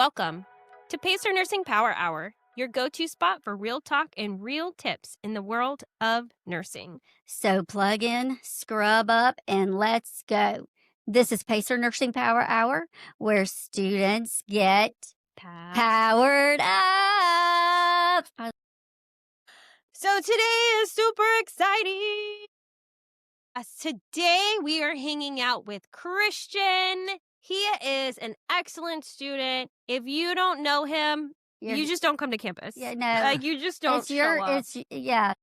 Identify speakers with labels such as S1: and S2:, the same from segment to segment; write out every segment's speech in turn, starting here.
S1: Welcome to Pacer Nursing Power Hour, your go-to spot for real talk and real tips in the world of nursing.
S2: So plug in, scrub up, and let's go. This is Pacer Nursing Power Hour, where students get powered up.
S1: So today is super exciting. Today we are hanging out with Christian. He is an excellent student. If you don't know him, you just don't come to campus.
S2: Yeah, no.
S1: Like, you just don't show up.
S2: Yeah.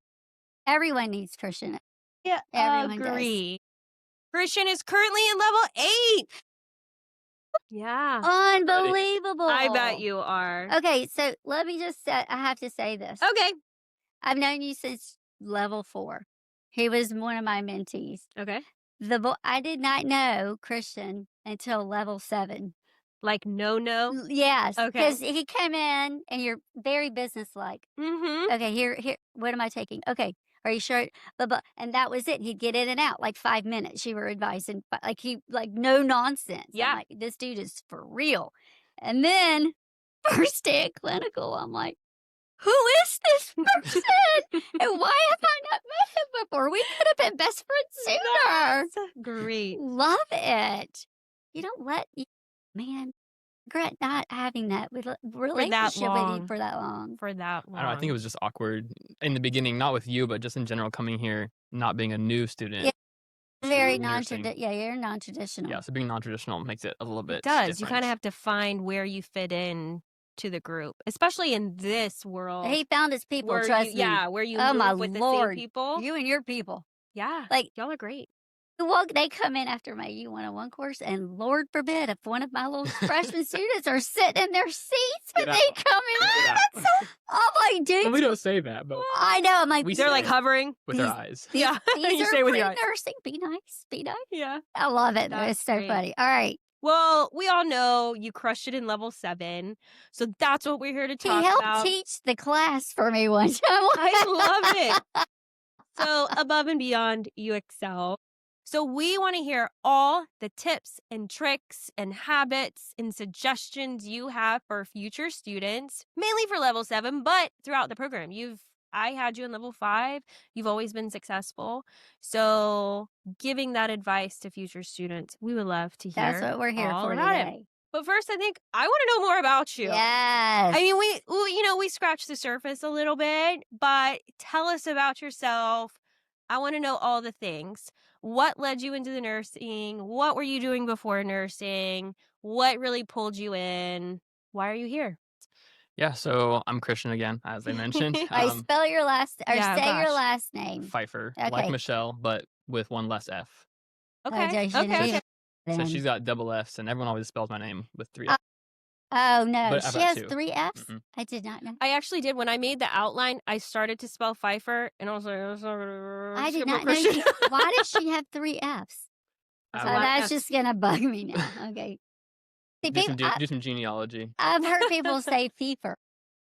S2: Everyone needs Christian.
S1: Yeah,
S2: Everyone
S1: agree. Christian is currently in level 8. Yeah.
S2: Unbelievable.
S1: I bet you are.
S2: Okay, so let me just say, I have to say this.
S1: Okay.
S2: I've known you since level 4. He was one of my mentees.
S1: Okay.
S2: I did not know Christian until level 7.
S1: Like, no?
S2: Yes.
S1: Okay.
S2: Because he came in and you're very businesslike.
S1: Mm-hmm.
S2: Okay, here, what am I taking? Okay, are you sure? And that was it. He'd get in and out like 5 minutes. You were advising, like no nonsense.
S1: Yeah.
S2: I'm like, this dude is for real. And then first day of clinical, I'm like, who is this person? And why have I not met him before? We could have been best friends sooner.
S1: That's great.
S2: Love it. You don't regret not having that relationship with you for that long.
S1: For that long.
S3: I don't know, I think it was just awkward in the beginning, not with you, but just in general coming here, not being a new student.
S2: Yeah. Very
S3: in nursing.
S2: non-traditional. Yeah, you're non-traditional.
S3: Yeah, so being non-traditional makes it a little bit
S1: It does.
S3: different.
S1: You kind of have to find where you fit in to the group, especially in this world.
S2: He found his people,
S1: where
S2: trust me.
S1: Yeah, where you
S2: Oh,
S1: move
S2: my
S1: with the
S2: Lord.
S1: same people.
S2: You and your people.
S1: Yeah,
S2: Like,
S1: y'all are great.
S2: they come in after my U101 course, and Lord forbid if one of my little freshman students are sitting in their seats when
S3: Get
S2: they
S3: out.
S2: come in.
S3: Get out.
S2: I'm like, dude.
S3: Well, we don't say that, but
S2: I know. I'm like,
S3: We
S1: They're
S3: say
S1: like
S3: it.
S1: hovering.
S3: with our eyes.
S2: these,
S1: Yeah,
S2: these
S1: you
S2: are
S1: say with your eyes.
S2: nursing. Be nice. Be nice.
S1: Yeah.
S2: I love it.
S1: That's
S2: It's so
S1: great.
S2: funny. All right.
S1: Well, we all know you crushed it in level 7, so that's what we're here to
S2: He
S1: talk
S2: helped
S1: about.
S2: teach the class for me one time.
S1: I love it. So above and beyond, you excel. So we want to hear all the tips and tricks and habits and suggestions you have for future students, mainly for level 7, but throughout the program. I had you in level 5. You've always been successful. So giving that advice to future students, we would love to hear.
S2: That's what we're here
S1: all
S2: for
S1: about it.
S2: today.
S1: But first, I think I want to know more about you.
S2: Yes.
S1: I mean, we scratched the surface a little bit, but tell us about yourself. I want to know all the things. What led you into the nursing? What were you doing before nursing? What really pulled you in? Why are you here?
S3: Yeah, so I'm Christian again, as I mentioned.
S2: I spell your last, or
S1: yeah,
S2: say your
S1: gosh.
S2: last name.
S3: Pfeifer,
S2: Okay.
S3: like Michelle, but with one less F.
S1: Okay.
S2: Okay.
S3: So she's got double Fs, and everyone always spells my name with 3 Fs.
S2: Oh, no.
S3: But I've
S2: She
S3: got
S2: has
S3: 2.
S2: 3 Fs?
S3: Mm-mm.
S2: I did not know.
S1: I actually did. When I made the outline, I started to spell Pfeifer, and I was like,
S2: I did not know. Why does she have 3 Fs?
S3: I
S2: So
S3: don't know.
S2: that's just going to bug me now. Okay. See,
S3: Do some genealogy.
S2: I've heard people say Pfeifer.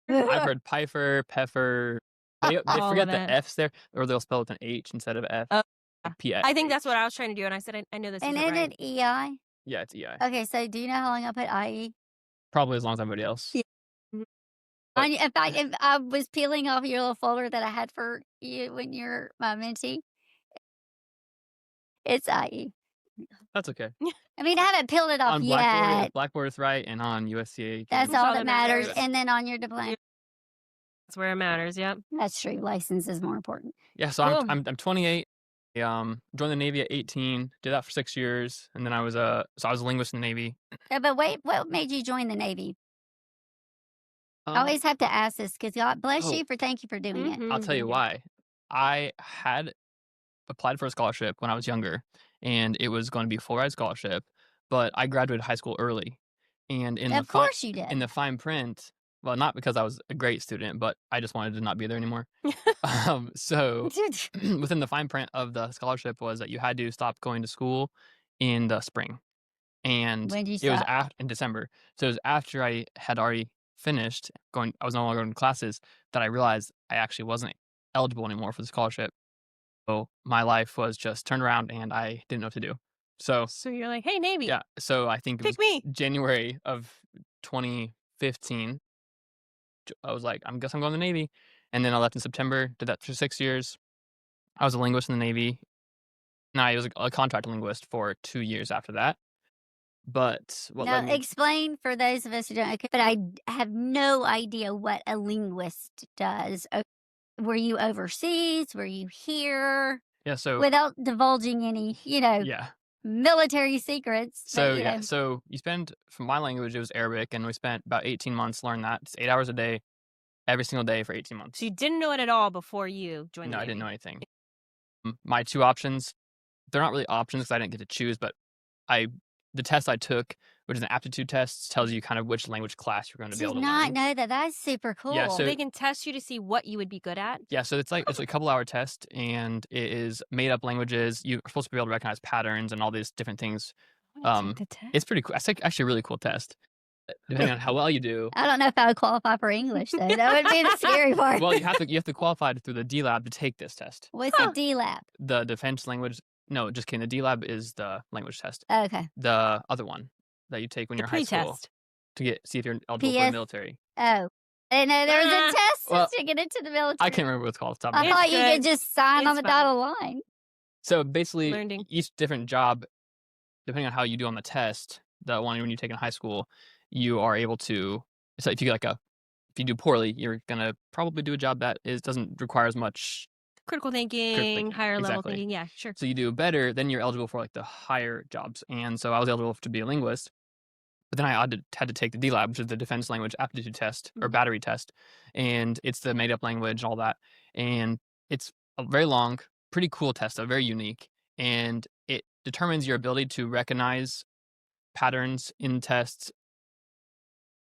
S3: I've heard Pfeifer, Pfeffer. They
S1: All
S3: forget
S1: of
S3: the
S1: it.
S3: Fs there, or they'll spell it with an H instead of F.
S1: Oh,
S3: Like PF.
S1: I think that's what I was trying to do, and I said, I know this
S2: And
S1: isn't
S2: isn't
S1: right.
S2: it EI?
S3: Yeah, it's EI.
S2: Okay, so do you know how long I put IE?
S3: Probably as long as everybody else.
S2: Yeah. If I was peeling off your little folder that I had for you when you're my mentee, it's IE.
S3: That's okay.
S2: I mean, I haven't peeled it off
S3: On Blackboard,
S2: yet.
S3: if Blackboard is right, and on USCA.
S2: That's
S1: That's
S2: all
S1: all
S2: that
S1: that
S2: matters.
S1: matters.
S2: And then on your diploma.
S1: That's where it matters. Yep.
S2: That's true. License is more important.
S3: Yeah, so
S1: Cool.
S3: I'm 28. Joined the Navy at 18. Did that for 6 years, and then I was a linguist in the Navy.
S2: But wait, what made you join the Navy? I
S3: Um,
S2: always have to ask this because God bless
S3: Oh.
S2: you for thank you for doing it.
S3: I'll tell you
S1: Mhm.
S3: why. I had applied for a scholarship when I was younger, and it was going to be a full ride scholarship, but I graduated high school early, and
S2: Of course you did.
S3: in the fine print, well, not because I was a great student, but I just wanted to not be there anymore. So within the fine print of the scholarship was that you had to stop going to school in the spring, and
S2: When did you
S3: it was
S2: stop?
S3: in December. So it was after I had already finished going. I was no longer going to classes that I realized I actually wasn't eligible anymore for the scholarship. So my life was just turned around, and I didn't know what to do. So
S1: So you're like, hey, Navy.
S3: yeah, so I think it
S1: Pick
S3: was
S1: me.
S3: January of 2015. I was like, I guess I'm going to the Navy. And then I left in September, did that for 6 years. I was a linguist in the Navy. No, I was a contract linguist for 2 years after that. But what
S2: Now,
S3: led me
S2: explain for those of us who don't, okay, but I have no idea what a linguist does. Were you overseas? Were you here?
S3: Yeah, so
S2: Without divulging any,
S3: yeah.
S2: military secrets.
S3: So,
S2: But,
S3: yeah, so you spend for my language, it was Arabic, and we spent about 18 months learning that. It's 8 hours a day, every single day for 18 months.
S1: So you didn't know it at all before you joined
S3: No,
S1: the
S3: I didn't know
S1: Navy.
S3: anything. My 2 options, they're not really options because I didn't get to choose, but the test I took, which is an aptitude test, tells you kind of which language class you're going to be
S2: did
S3: able to
S2: not
S3: learn.
S2: know that. That's super cool.
S3: Yeah,
S1: So
S3: so
S1: they can test you to see what you would be good at.
S3: yeah, so it's a couple-hour test, and it is made up languages. You're supposed to be able to recognize patterns and all these different things. It's pretty cool. It's actually a really cool test. Depending on how well you do.
S2: I don't know if I would qualify for English, though. That would be the scary part.
S3: Well, you have to qualify through the D Lab to take this test.
S2: What's a D-Lab?
S3: The defense language. No, just kidding. The D Lab is the language test.
S2: Okay.
S3: The other one that you take when
S1: The
S3: you're in high school
S1: pre-test.
S3: to see if you're eligible for the
S2: PS
S3: military.
S2: Oh. I didn't know there was a test
S3: Well,
S2: to get into the military.
S3: I can't remember what it's called off the top of
S2: I
S3: my head.
S2: thought you
S1: good.
S2: could just sign on
S1: It's
S2: the
S1: fine.
S2: dotted line.
S3: So basically,
S1: Learning.
S3: each different job, depending on how you do on the test, the one when you take in high school, you are able to. So if you if you do poorly, you're gonna probably do a job that doesn't require as much.
S1: Critical thinking,
S3: thinking,
S1: higher level
S3: exactly.
S1: thinking. Yeah, sure.
S3: So you do better, then you're eligible for like the higher jobs. And so I was eligible to be a linguist, but then I had to take the D-Lab, which is the defense language aptitude test or battery test, and it's the made up language and all that. And it's a very long, pretty cool test, though, very unique, and it determines your ability to recognize patterns in tests.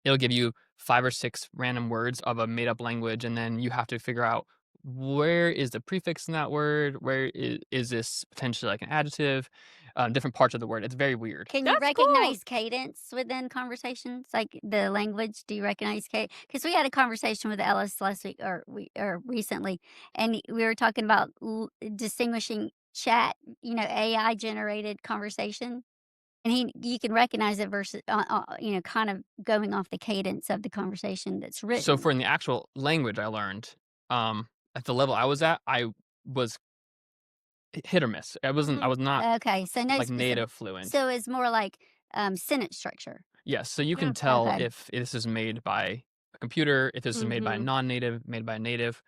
S3: It'll give you 5 or 6 random words of a made up language, and then you have to figure out where is the prefix in that word, where is this potentially like an adjective, different parts of the word. It's very weird.
S2: Can you
S1: That's cool.
S2: recognize cadence within conversations, like the language? Do you recognize cadence? Because we had a conversation with Ellis last week, or recently, and we were talking about distinguishing chat, AI generated conversation, and you can recognize it versus, kind of going off the cadence of the conversation that's written.
S3: So for in the actual language I learned, at the level I was at, I was hit or miss. I was not
S2: Okay, so no
S3: like
S2: specific.
S3: native fluent.
S2: So it's more like sentence structure.
S3: Yes, so you
S1: Yeah.
S3: can tell
S2: Okay.
S3: if this is made by a computer, if this is made by a non-native, made by a native.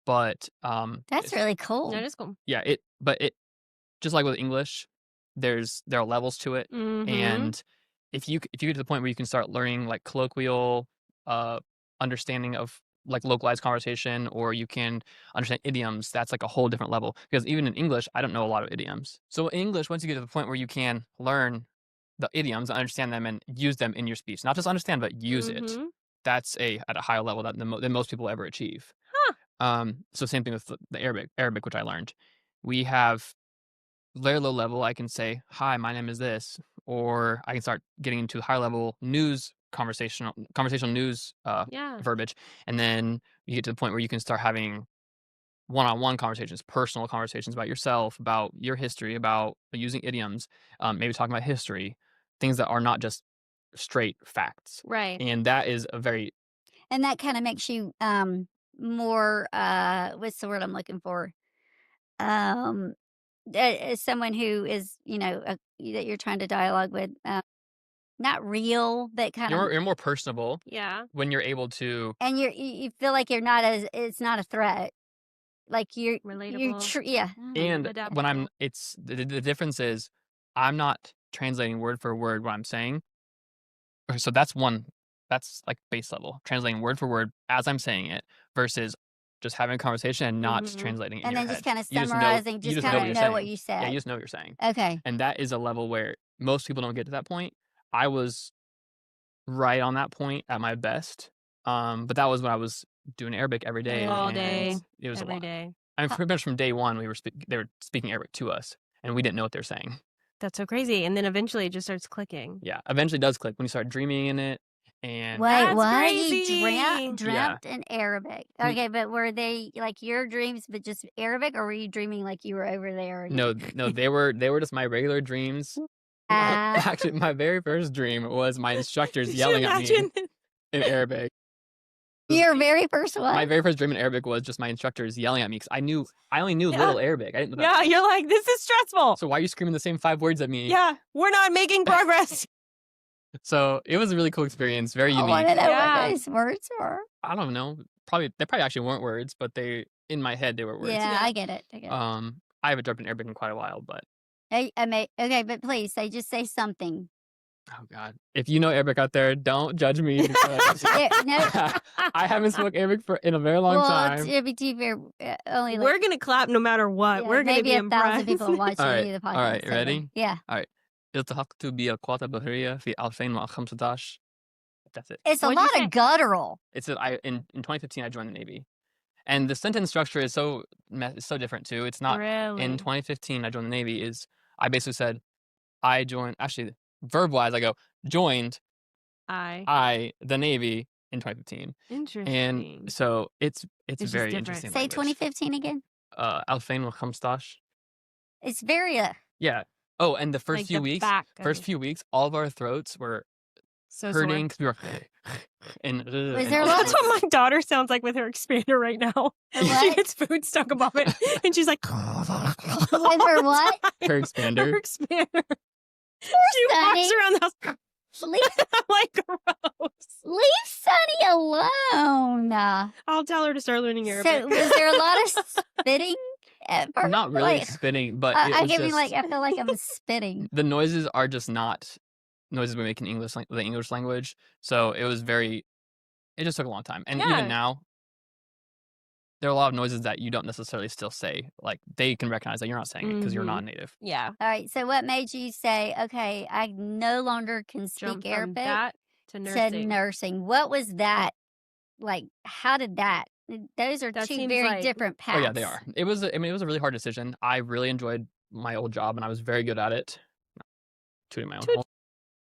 S3: But
S2: That's really cool.
S1: That is cool.
S3: yeah, but just like with English, there are levels to it, and if you get to the point where you can start learning like colloquial understanding of like localized conversation, or you can understand idioms, that's like a whole different level. Because even in English, I don't know a lot of idioms. So in English, once you get to the point where you can learn the idioms, understand them, and use them in your speech, not just understand, but use it, that's at a higher level than most people ever achieve. So same thing with the Arabic, which I learned. We have very low level. I can say, "Hi, my name is this," or I can start getting into higher level conversational news
S1: Yeah.
S3: verbiage, and then you get to the point where you can start having one-on-one conversations, personal conversations about yourself, about your history, about using idioms, maybe talking about history, things that are not just straight facts.
S1: Right.
S3: And that is a very
S2: And that kind of makes you more, what's the word I'm looking for? As someone who is, that you're trying to dialogue with, not real, but kind of,
S3: you're more personable
S1: Yeah.
S3: when you're able to.
S2: and you feel like you're not it's not a threat. Like you're
S1: Relatable.
S2: yeah.
S3: And
S1: Adaptable.
S3: when I'm, it's the difference is I'm not translating word for word what I'm saying. Okay, so that's like base level, translating word for word as I'm saying it versus just having a conversation and not just translating it in
S2: And
S3: your
S2: then
S3: head.
S2: just kind of
S3: You just know-
S2: summarizing,
S3: you
S2: just
S3: just know
S2: kind
S3: what
S2: of
S3: you're
S2: know what
S3: saying.
S2: you said.
S3: Yeah, you just know what you're saying.
S2: Okay.
S3: And that is a level where most people don't get to that point. I was right on that point at my best. But that was when I was doing Arabic every day.
S1: All
S3: and
S1: day,
S3: It was a
S1: every
S3: lot.
S1: day.
S3: I mean, pretty much from day one, they were speaking Arabic to us, and we didn't know what they're saying.
S1: That's so crazy. And then eventually it just starts clicking.
S3: Yeah, eventually it does click when you start dreaming in it. And
S2: Wait,
S1: That's
S2: what?
S1: crazy.
S2: You dreamt in Arabic.
S3: Me-
S2: Okay, but were they like your dreams, but just Arabic, or were you dreaming like you were over there?
S3: no, they were just my regular dreams. Actually, my very first dream was my instructors
S1: Could you
S3: yelling at me
S1: imagine?
S3: in Arabic.
S2: Your very first
S3: My
S2: one?
S3: very first dream in Arabic was just my instructors yelling at me because I only knew
S1: Yeah.
S3: little Arabic. I didn't know
S1: Yeah,
S3: that.
S1: you're like, this is stressful.
S3: So why are you screaming the same 5 words at me?
S1: Yeah, we're not making progress.
S3: So it was a really cool experience, very
S2: I want
S3: unique.
S2: to know
S1: Yeah.
S2: what those words were.
S3: I don't know. They probably actually weren't words, but in my head they were words.
S2: Yeah,
S1: Yeah.
S2: I get it. I get it.
S3: I haven't dropped in Arabic in quite a while, but
S2: Okay, but please, just say something.
S3: oh god, if you know Arabic out there, don't judge me because
S2: No,
S3: I haven't spoken Arabic in a very long
S2: well,
S3: time.
S2: to be fair, only like
S1: We're going to clap no matter what.
S2: yeah,
S1: We're going to
S2: maybe
S1: be
S2: 1,000
S1: impressed.
S2: people are watching
S3: All right,
S2: the podcast.
S3: all right,
S2: so
S3: ready?
S2: yeah,
S3: التحقت بالقوات البحرية في 2015. That's it.
S2: it's a
S1: What'd you
S2: lot
S1: say?
S2: of guttural.
S3: It's in 2015 I joined the Navy, and the sentence structure is so different too. It's not
S1: Really?
S3: in 2015 I joined the Navy. I basically said I joined. Actually, verb wise, I go joined the Navy in 2015,
S1: Interesting.
S3: and so it's
S1: just
S3: very
S1: different.
S3: interesting.
S2: Say
S3: language.
S2: 2015 again.
S3: 2015.
S2: It's very
S3: Yeah. Oh, and the first
S1: Like
S3: few
S1: the
S3: weeks,
S1: back of
S3: all of our throats were
S1: so
S3: hurting because we were and
S2: Was
S3: and
S2: there a
S3: all
S2: lot
S1: That's
S3: that.
S1: what my daughter sounds like with her expander right now. She
S2: what?
S1: gets food stuck above it, and she's like,
S2: With her what?
S3: Her expander.
S1: Her expander. She
S2: Sonny.
S1: walks around the house.
S2: Leave,
S1: I'm like, gross.
S2: leave Sonny alone.
S1: I'll tell her to start learning Arabic.
S2: So, was there a lot of spitting at first?
S3: Not really
S2: Like,
S3: spitting, but it
S2: I
S3: was
S2: get me
S3: just
S2: like I feel like I'm spitting.
S3: the noises are just not noises we make in the English language. So it was it just took a long time. And
S1: Yeah.
S3: even now, there are a lot of noises that you don't necessarily still say. Like they can recognize that you're not saying it because you're
S1: Mhm.
S3: non-native.
S1: Yeah.
S2: All right. So, what made you say, okay, I no longer can
S1: Jump
S2: speak
S1: from
S2: Arabic
S1: that to
S2: to
S1: nursing.
S2: nursing? What was that like? How did that? Those are
S1: That
S2: two
S1: seems
S2: very
S1: like-
S2: different paths.
S3: Oh yeah, they are. It was a really hard decision. I really enjoyed my old job and I was very good at it. Tooting my own horn.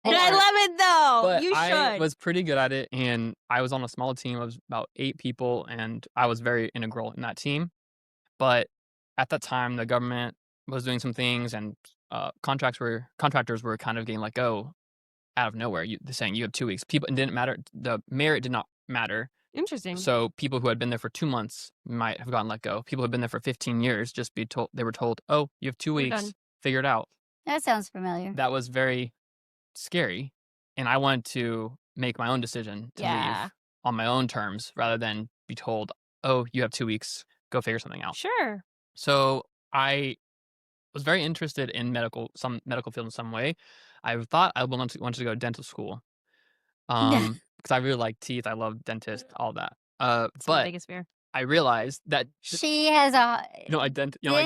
S1: And I love it though.
S3: But
S1: You should.
S3: I was pretty good at it, and I was on a small team of about 8 people, and I was very integral in that team. But at that time, the government was doing some things, and contractors were kind of getting let go out of nowhere. They're saying you have 2 weeks. People, it didn't matter. The merit did not matter.
S1: Interesting.
S3: So people who had been there for 2 months might have gotten let go. People who had been there for 15 years they were told, "Oh, you have 2
S1: We're
S3: weeks.
S1: done."
S3: Figure it out."
S2: That sounds familiar.
S3: That was very scary, and I wanted to make my own decision to
S1: Yeah.
S3: leave on my own terms rather than be told, "Oh, you have 2 weeks. Go figure something out."
S1: Sure.
S3: So I was very interested in some medical field in some way. I thought I wanted to go to dental school, because I really like teeth. I love dentists, all that.
S1: It's my
S3: But
S1: biggest fear.
S3: I realized that
S2: She has a
S3: like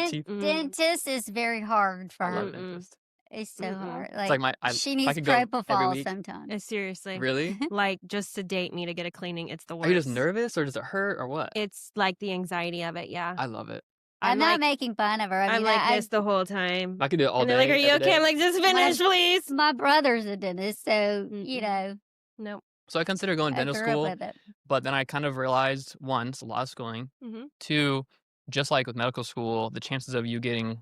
S3: teeth.
S1: Mm.
S2: dentist is very hard for
S3: I love
S2: her.
S3: dentist.
S2: It's so
S1: Mm-mm.
S2: hard.
S3: It's like
S2: she
S3: if I
S2: needs
S3: could go every
S2: propofol
S3: week-
S2: sometimes.
S1: Seriously.
S3: Really?
S1: Like, just sedate me to get a cleaning. It's the worst.
S3: Are you just nervous or does it hurt or what?
S1: It's like the anxiety of it. Yeah.
S3: I love it.
S2: I'm not
S1: like,
S2: making fun of her. I
S1: I'm
S2: mean,
S1: like this the whole time.
S3: I could do it all
S1: And
S3: day.
S1: they're like, "Are you
S3: every
S1: okay?"
S3: day.
S1: I'm like, "Just finish, please."
S2: my brother's a dentist, so
S1: Mm-mm.
S2: you know,
S1: Nope.
S3: So I consider going
S2: I
S3: dental
S2: grew
S3: school,
S2: up with it.
S3: but then I kind of realized, one, it's a lot of schooling.
S1: Mm-hmm.
S3: Two, just like with medical school, the chances of you being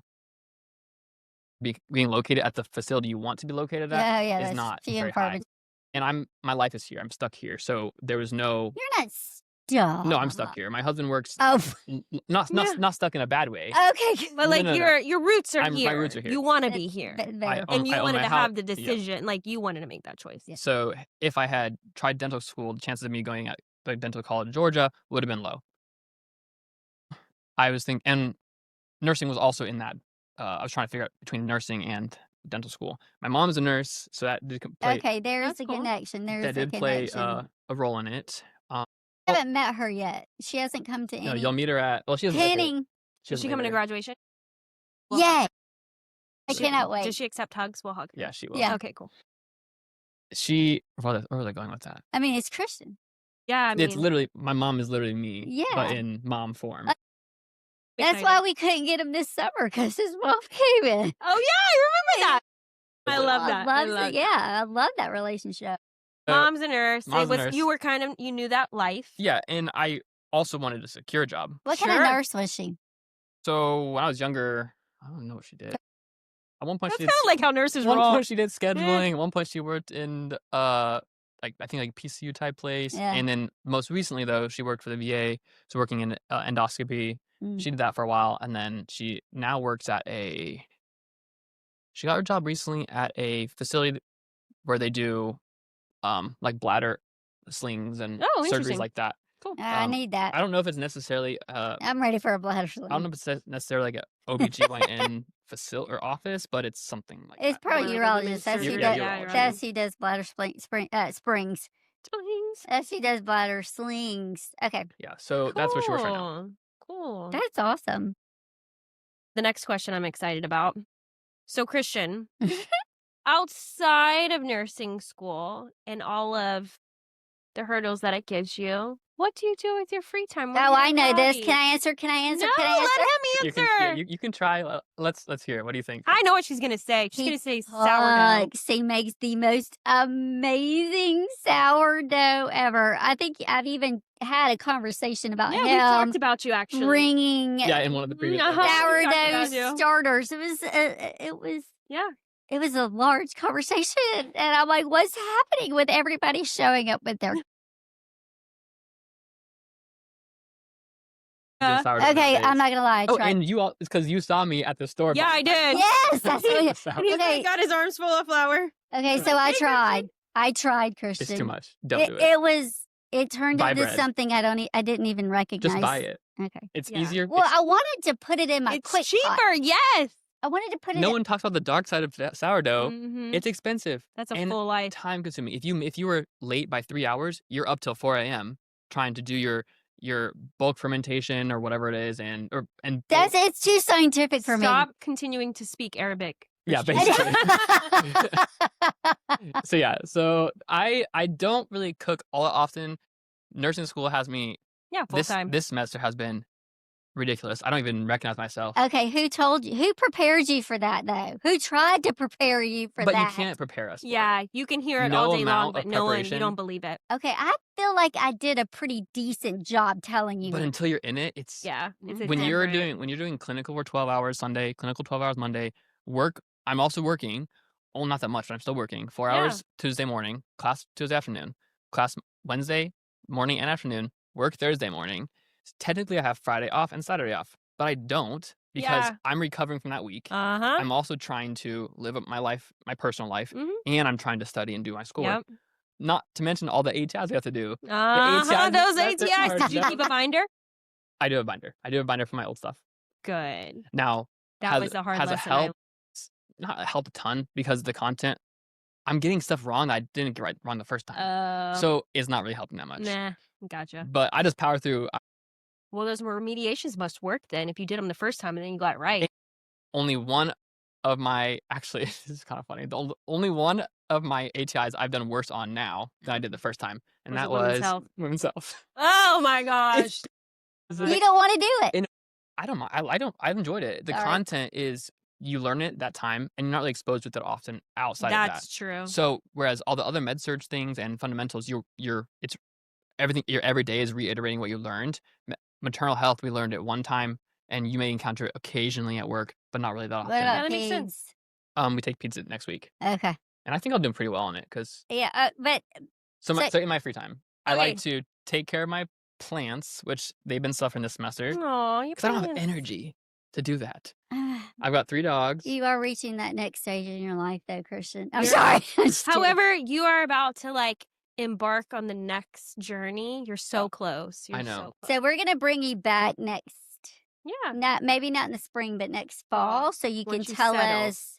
S3: located at the facility you want to be located at
S2: Yeah,
S3: is
S2: that's
S3: not
S2: few
S3: very
S2: and far
S3: high. And my life is here. I'm stuck here. So there was no.
S2: You're not stuck.
S3: No, I'm stuck here. My husband works
S2: Oh,
S3: not stuck in a bad way.
S2: okay.
S1: But like
S3: no.
S1: your roots are
S3: My
S1: here.
S3: roots are here.
S1: You want to
S2: But-
S1: be here,
S3: I
S1: and you
S3: own
S1: wanted
S3: my
S1: to
S3: house.
S1: have the
S3: Yeah.
S1: decision. Like you wanted to make that choice.
S2: Yeah.
S3: So if I had tried dental school, the chances of me going at the dental college in Georgia would have been low. I was thinking, and nursing was also in that. I was trying to figure out between nursing and dental school. My mom's a nurse, so that did play.
S2: Okay, there's
S1: That's
S2: a
S1: cool.
S2: connection. There's
S3: That
S2: a
S3: did play
S2: connection.
S3: a role in it.
S2: I haven't met her yet. She hasn't come to
S3: No,
S2: any.
S3: you'll meet her at. Well, she doesn't. live here.
S2: Penning.
S1: Is
S3: doesn't
S1: she
S3: live
S1: coming to
S3: here.
S1: graduation? We'll
S2: Yay!
S1: hug
S2: I
S1: her.
S2: cannot wait.
S1: Does she accept hugs? We'll hug her.
S3: Yeah, she will.
S2: Yeah.
S1: Okay, cool.
S3: Where was I going with that?
S2: I mean, it's Christian.
S1: Yeah, I mean,
S3: It's literally my mom is literally me, but
S2: Yeah.
S3: in mom form.
S2: That's
S1: excited.
S2: why we couldn't get him this summer because his mom came in.
S1: Oh yeah, I remember that. I love that. I
S2: love
S1: love
S2: it. Yeah, I love that relationship.
S3: So,
S1: Mom's a nurse.
S3: Mom's a nurse.
S1: You were you knew that life.
S3: yeah, and I also wanted a secure job.
S2: What kind of
S1: Sure.
S2: nurse was she?
S3: So when I was younger, I don't know what she did. At one point,
S1: That's
S3: she
S1: kind
S3: did.
S1: of like how nurses
S3: One
S1: roll.
S3: point she did scheduling. At one point she worked in like I think like PCU type place.
S2: Yeah.
S3: And then most recently though, she worked for the VA. So working in endoscopy. She did that for a while, and then she now works at a. She got her job recently at a facility where they do like bladder slings and
S1: Oh,
S3: surgeries
S1: interesting.
S3: like that.
S1: Cool.
S2: I need that.
S3: I don't know if it's necessarily
S2: I'm ready for a bladder sling.
S3: I don't know if it's necessarily like a OBGYN facility or office, but it's something like
S2: It's
S3: that.
S2: probably
S1: Or like a
S2: urologist. That's who
S1: surgery.
S2: does.
S3: Yeah, urologist.
S2: That's who does bladder springs.
S1: Slings.
S2: That's who does bladder slings. Okay,
S3: Yeah, so that's where she works right now.
S1: Cool.
S2: that's awesome.
S1: The next question I'm excited about. So, Christian, outside of nursing school and all of the hurdles that it gives you, what do you do with your free time? What are
S2: Oh,
S1: your
S2: I know this.
S1: hobbies?
S2: Can I answer? Can I answer?
S1: No,
S2: Can I
S1: let
S2: answer?
S1: him answer.
S3: You can try. Let's hear it. What do you think?
S1: I know what she's gonna say. She's
S2: He
S1: gonna say sourdough.
S2: He makes the most amazing sourdough ever. I think I've even had a conversation about
S1: Yeah, we've talked
S2: him
S1: about you actually.
S2: bringing
S3: Yeah, in one of the previous
S1: Uh-huh.
S3: episodes.
S1: We talked about
S2: sourdough
S1: you.
S2: starters.
S1: Yeah.
S2: It was a large conversation, and I'm like, what's happening with everybody showing up with their?
S3: Did sourdough
S2: Okay,
S3: nowadays.
S2: I'm not gonna lie. I
S3: Oh,
S2: tried.
S3: and you all it's because you saw me at the store.
S1: Yeah, I did.
S2: Yes, that's what.
S3: Yes,
S1: And he's
S2: Okay.
S1: like, got his arms full of flour.
S2: Okay, so I tried. I tried, Christian.
S3: It's too much. Don't do it.
S2: It turned
S3: Buy
S2: into
S3: bread.
S2: something I didn't even recognize.
S3: Just buy it.
S2: Okay.
S3: It's
S1: Yeah.
S3: easier.
S2: Well, I wanted to put it in my
S1: It's
S2: quick
S1: cheaper,
S2: pot.
S1: yes.
S2: I wanted to put it.
S3: No one talks about the dark side of sourdough.
S1: Mhm.
S3: It's expensive.
S1: That's a
S3: and
S1: full life.
S3: time consuming. If you were late by 3 hours, you're up till 4 a.m. trying to do your bulk fermentation or whatever it is, and
S2: It's too scientific for
S1: Stop continuing to speak Arabic.
S3: Yeah,
S1: Christian.
S3: basically. So I don't really cook all that often. Nursing school has me
S1: Yeah, full time.
S3: this semester has been ridiculous. I don't even recognize myself.
S2: Okay, who told you? Who prepared you for that though? Who tried to prepare you for
S3: But
S2: that?
S3: you can't prepare us. for it.
S1: Yeah, you can hear it
S3: No
S1: all day long,
S3: amount
S1: but
S3: of
S1: no one, you
S3: preparation.
S1: don't believe it.
S2: Okay, I feel like I did a pretty decent job telling you.
S3: But until you're in it, it's
S1: Yeah. It's a
S3: when you're
S1: different-
S3: doing clinical for 12 hours Sunday, clinical 12 hours Monday, work. I'm also working. Well, not that much, but I'm still working. 4
S1: Yeah.
S3: hours Tuesday morning, class Tuesday afternoon, class Wednesday morning and afternoon, work Thursday morning. Technically, I have Friday off and Saturday off, but I don't because
S1: Yeah.
S3: I'm recovering from that week.
S1: Uh-huh.
S3: I'm also trying to live up my life, my personal life,
S1: Mhm.
S3: and I'm trying to study and do my schoolwork.
S1: Yep.
S3: Not to mention all the ATIs we have to do.
S1: Uh-huh. Those
S3: that's
S1: ATIs.
S3: hard.
S1: Did you keep a binder?
S3: I do have a binder. I do have a binder for my old stuff.
S1: Good.
S3: Now,
S1: That was a hard
S3: has it
S1: lesson. I-
S3: helped? Not helped a ton because the content. I'm getting stuff wrong that I didn't get wrong the first time. So it's not really helping that much.
S1: Nah, gotcha.
S3: But I just power through.
S1: Well, those remediations must work then if you did them the first time and then you got it right.
S3: Only one of my actually this is kind of funny. Only one of my ATIs I've done worse on now than I did the first time, and
S1: Was
S3: that
S1: it women's
S3: was
S1: health?
S3: women's health.
S1: Oh my gosh.
S2: you don't want to do it.
S3: I don't mind. I enjoyed it. The
S2: All right.
S3: content is you learn it that time, and you're not really exposed with it often outside of that.
S1: That's true.
S3: So whereas all the other med surg things and fundamentals, it's everything. Your every day is reiterating what you learned. Maternal health, we learned it one time, and you may encounter it occasionally at work, but not really that often.
S2: What about
S1: that makes sense.
S2: peds?
S3: We take pizza next week,
S2: Okay.
S3: and I think I'll do pretty well on it because
S2: Yeah, but
S3: so
S2: So-
S3: in my free time, I
S1: Okay.
S3: like to take care of my plants, which they've been suffering this semester
S1: Aw, you
S3: because I don't have energy to do that.
S2: uh,
S3: I've got 3 dogs.
S2: you are reaching that next stage in your life, though, Christian. I'm
S1: You're-
S2: sorry. I'm just kidding.
S1: However, you are about to like embark on the next journey. You're so close. You're
S3: I know.
S1: So close.
S2: So we're gonna bring you back next.
S1: Yeah.
S2: Maybe not in the spring, but next fall, so you can
S1: Once you
S2: tell
S1: settle.
S2: us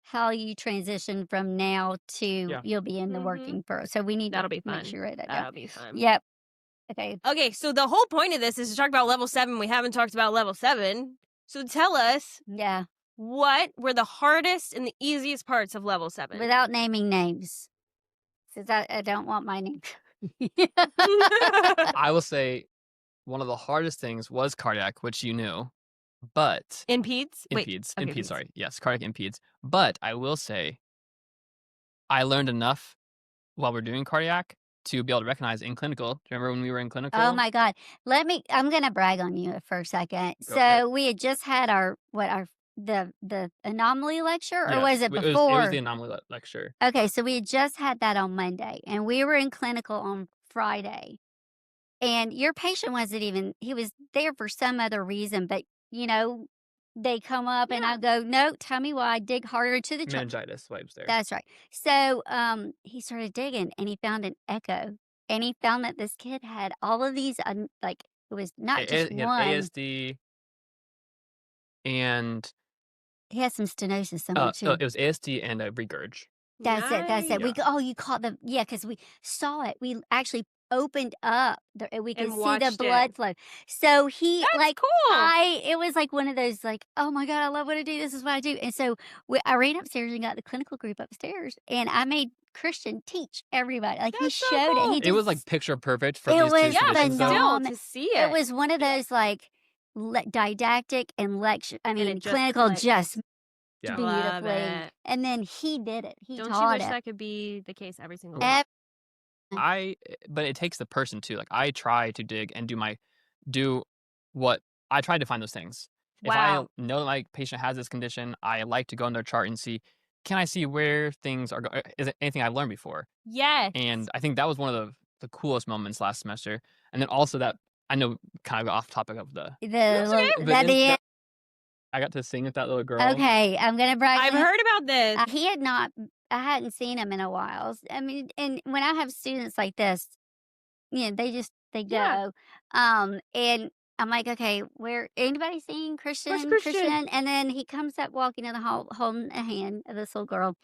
S2: how you transition from now to
S3: Yeah.
S2: you'll be in the
S1: Mhm.
S2: working pro. So we need
S1: That'll
S2: to
S1: be fun.
S2: make sure you write that down.
S1: That'll be fun.
S2: Yep. Okay.
S1: Okay, so the whole point of this is to talk about level 7. We haven't talked about level 7. So tell us
S2: Yeah.
S1: what were the hardest and the easiest parts of level 7.
S2: Without naming names, since I don't want my name.
S3: I will say one of the hardest things was cardiac, which you knew, but
S1: in peds? Wait.
S3: impedes.
S1: okay,
S3: Impedes,
S1: peds.
S3: sorry. Yes, cardiac impedes. But I will say I learned enough while we're doing cardiac to be able to recognize in clinical. Do you remember when we were in clinical?
S2: Oh my God. I'm going to brag on you for a second.
S3: Go ahead.
S2: So we had just had our the anomaly lecture, or
S3: Yes,
S2: was it
S3: it was
S2: before?
S3: the anomaly lecture.
S2: Okay, so we had just had that on Monday, and we were in clinical on Friday. And your patient wasn't even, he was there for some other reason, but they come up and I go, no, tell me why, dig harder into the chart.
S3: Meningitis wipes there.
S2: That's right. So he started digging and he found an echo. And he found that this kid had all of these, like, it was not just
S3: He had
S2: one.
S3: ASD and
S2: He had some stenosis somewhere too.
S3: it was ASD and a regurg.
S2: That's it. That's it.
S3: Yeah.
S2: You caught because we saw it. We actually opened up. We could
S1: And
S2: see the
S1: watched
S2: blood
S1: it.
S2: flow. So he
S1: That's cool.
S2: it was like one of those like, oh my God, I love what I do. This is what I do. And so I ran upstairs and got the clinical group upstairs, and I made Christian teach everybody. Like he
S1: That's so
S2: showed
S1: cool.
S2: it.
S3: It was like picture perfect for
S2: It
S3: these
S2: was
S3: two conditions.
S1: Still
S3: though.
S1: to see
S2: It
S1: it.
S2: was one of those like didactic and lecture. I mean,
S1: it just
S2: clinical
S1: clicked.
S2: just
S3: Yeah.
S1: Love
S2: beautifully.
S1: it.
S2: And then he did it. He
S1: Don't you
S2: taught
S1: wish
S2: it.
S1: that could be the case every single
S2: Ev-
S1: time?
S3: But it takes the person too. Like I try to dig and do what I try to find those things. If I
S1: Wow.
S3: know that my patient has this condition, I like to go in their chart and see, can I see where things are going? Is it anything I've learned before?
S1: Yes.
S3: And I think that was one of the coolest moments last semester. And then also that I know kind of got off topic of the I got to sing with that little girl.
S2: Okay, I'm gonna brag.
S1: I've heard about this.
S2: He had not. I hadn't seen him in a while. I mean, and when I have students like this, they go.
S1: Yeah.
S2: And I'm like, okay, where anybody seen Christian?
S1: Christian?
S2: And then he comes up walking in the hall, holding a hand of this little girl,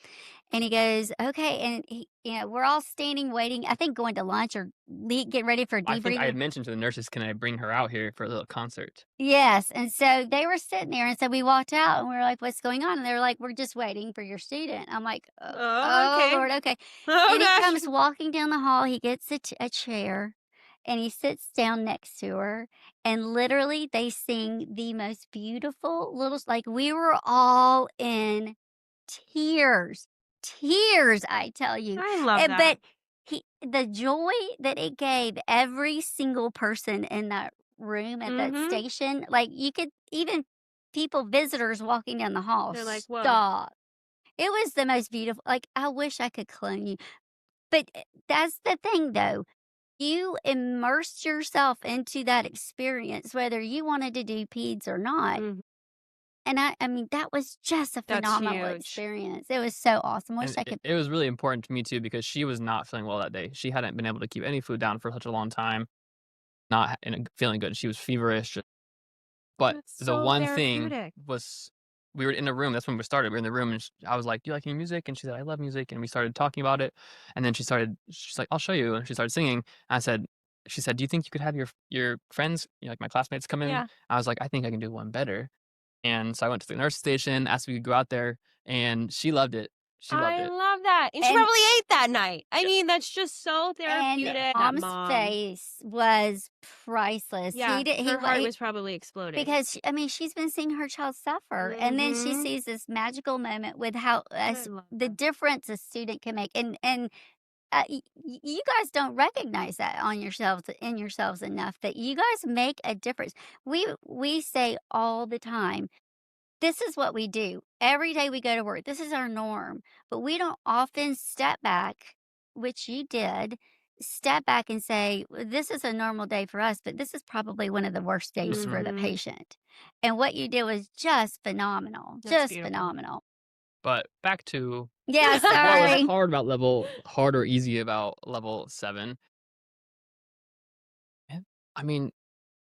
S2: and he goes, okay, and we're all standing waiting. I think going to lunch or getting ready for
S3: I think I had
S2: debriefing.
S3: mentioned to the nurses, can I bring her out here for a little concert?
S2: Yes, and so they were sitting there, and so we walked out, and we were like, "What's going on?" And they were like, "We're just waiting for your student." I'm like, "Oh,
S1: okay.
S2: Lord, okay."
S1: Oh,
S2: And he
S1: gosh.
S2: comes walking down the hall. He gets a chair, and he sits down next to her, and literally they sing the most beautiful little, like, we were all in tears, tears, I tell you.
S1: I love that.
S2: But the joy that it gave every single person in that room at that station, like you could even visitors walking down the hall,
S1: They're like, whoa.
S2: stop. It was the most beautiful. Like, I wish I could clone you. But that's the thing, though. You immersed yourself into that experience, whether you wanted to do peds or not.
S1: Mhm.
S2: And I mean, that was just a
S1: That's
S2: phenomenal
S1: huge.
S2: experience. It was so awesome. Wish
S3: And
S2: I could.
S3: it was really important to me too because she was not feeling well that day. She hadn't been able to keep any food down for such a long time, not feeling good. She was feverish. But
S1: That's
S3: the
S1: so
S3: one thing
S1: therapeutic.
S3: was we were in a room. That's when we started. We were in the room, and I was like, "Do you like any music?" And she said, "I love music." And we started talking about it. And then she's like, "I'll show you." And she started singing. She said, "Do you think you could have your friends, like my classmates, come in?"
S1: Yeah.
S3: I was like, "I think I can do one better." And so I went to the nurse station, asked if we could go out there, and she loved it. She loved
S1: I
S3: it.
S1: love that. And she
S2: And-
S1: probably ate that night. I mean, that's just so therapeutic.
S2: And
S1: That
S2: Mom's
S1: mom.
S2: face was priceless.
S1: Yeah, her heart was probably exploding.
S2: because I mean, she's been seeing her child suffer, and then she
S1: Mhm.
S2: sees this magical moment with how
S1: love
S2: the
S1: that.
S2: difference a student can make, and you guys don't recognize that on yourselves in yourselves enough that you guys make a difference. We say all the time, this is what we do every day we go to work. This is our norm, but we don't often step back, which you did. Step back and say, this is a normal day for us, but this is probably one of the worst days for the
S1: Mhm.
S2: patient. And what you did was just phenomenal.
S1: That's
S2: just
S1: beautiful.
S2: phenomenal.
S3: But back to
S2: Yeah,
S3: what
S2: sorry.
S3: was hard or easy about level 7. I mean,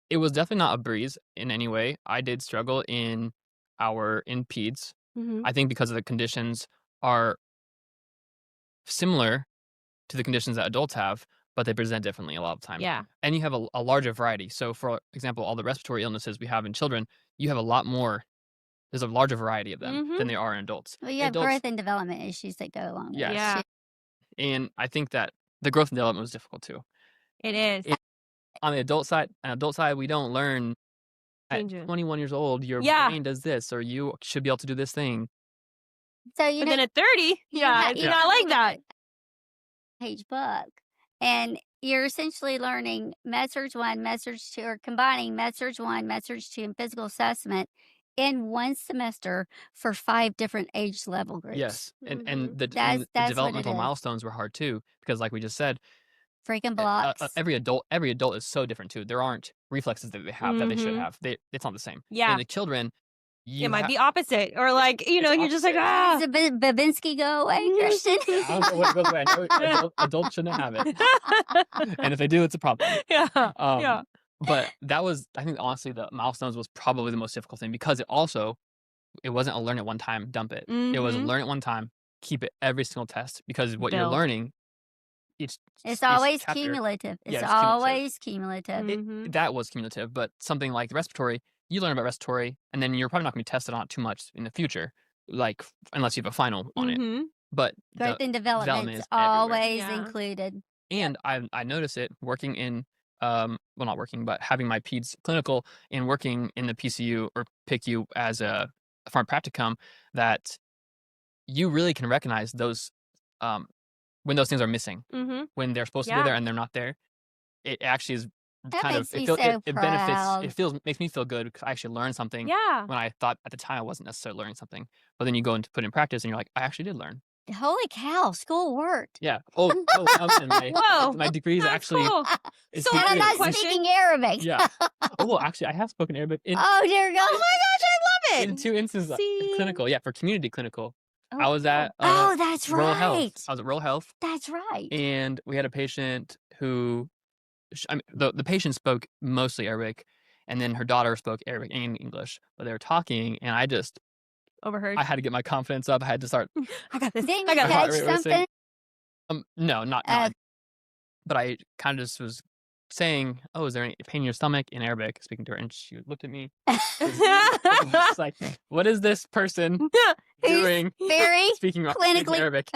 S3: it was definitely not a breeze in any way. I did struggle in peds.
S1: Mhm.
S3: I think because of the conditions are similar to the conditions that adults have, but they present differently a lot of time.
S1: Yeah.
S3: And you have a larger variety. So, for example, all the respiratory illnesses we have in children, you have a lot more. There's a larger variety of them than there are in adults.
S2: Well, you have
S3: Adults,
S2: growth and development issues that go along with
S3: yes.
S2: it.
S1: Yeah.
S3: And I think that the growth and development was difficult too.
S1: It is.
S3: On the adult side, we don't learn at
S1: Changes.
S3: 21 years old, your
S1: Yeah.
S3: brain does this, or you should be able to do this thing.
S2: So
S1: But then at 30,
S2: Yeah,
S1: it's not like that.
S2: Page book, and you're essentially learning med surg 1, med surg 2, or combining med surg 1, med surg 2, and physical assessment in one semester for 5 different age level groups.
S3: Yes, and
S1: Mhm.
S3: the
S2: That's what it
S3: developmental
S2: is.
S3: milestones were hard too because, like we just said,
S2: Freaking blocks.
S3: every adult is so different too. There aren't reflexes that they have that they should
S1: Mhm.
S3: have. It's not the same.
S1: Yeah.
S3: And the children,
S1: It
S3: you
S1: might
S3: have
S1: be opposite, or like,
S3: It's
S1: you're just like,
S3: opposite.
S2: Does Babinski go away, Christian?
S3: I don't know what goes away. I know adults shouldn't have it, and if they do, it's a problem.
S1: yeah, yeah.
S3: Um, but that was, I think, honestly, the milestones was probably the most difficult thing because it wasn't a learn it one time, dump it. It was
S1: Mhm.
S3: learn it one time, keep it every single test because what you're
S1: Build.
S3: learning,
S2: It's
S3: each
S2: always
S3: chapter,
S2: cumulative. It's
S3: yeah, it's cumulative.
S2: always cumulative.
S1: Mhm.
S3: That was cumulative, but something like the respiratory, you learn about respiratory, and then you're probably not going to be tested on it too much in the future, like unless you have a final on it.
S1: Mhm.
S3: But
S2: Growth and development is
S3: is everywhere.
S2: always
S1: Yeah.
S2: included.
S3: And I notice it working in well, not working, but having my peds clinical and working in the PCU or PICU as a farm practicum, that you really can recognize those when those things are missing,
S1: Mhm.
S3: when they're supposed to be
S1: Yeah.
S3: there and they're not there. It actually is
S2: That
S3: kind of
S2: makes me
S3: it
S2: so
S3: benefits.
S2: proud.
S3: Makes me feel good because I actually learned something
S1: Yeah.
S3: when I thought at the time I wasn't necessarily learning something. But then you go and put it in practice and you're like, I actually did learn.
S2: Holy cow, school worked.
S3: Yeah. And my
S1: Whoa.
S3: my degree is
S1: That's
S3: actually
S1: cool.
S3: it's
S1: So
S2: And I'm
S3: degree
S2: not
S3: is-
S1: question-
S2: speaking Arabic.
S3: Yeah. Oh, well, actually, I have spoken Arabic in
S2: Oh, dear God.
S1: Oh my gosh, I love
S3: in
S1: it.
S3: 2 instances.
S1: See?
S3: Clinical, yeah, for community clinical.
S1: Oh,
S3: I was at
S2: Oh, that's
S3: rural health.
S2: right.
S3: I was at rural health,
S2: That's right.
S3: and we had a patient who, I mean, the patient spoke mostly Arabic, and then her daughter spoke Arabic and English, but they were talking, and
S1: overheard.
S3: I had to get my confidence up. I had to start.
S1: I got this.
S2: Didn't
S1: I
S2: you
S1: got
S3: heart
S2: catch
S3: rate racing.
S2: something?
S3: No, not.
S2: Uh,
S3: But I kind of just was saying, "Oh, is there any pain in your stomach?" in Arabic, speaking to her, and she looked at me. It's like, what is this person doing?
S2: Very
S3: Speaking
S2: clinically-
S3: Arabic.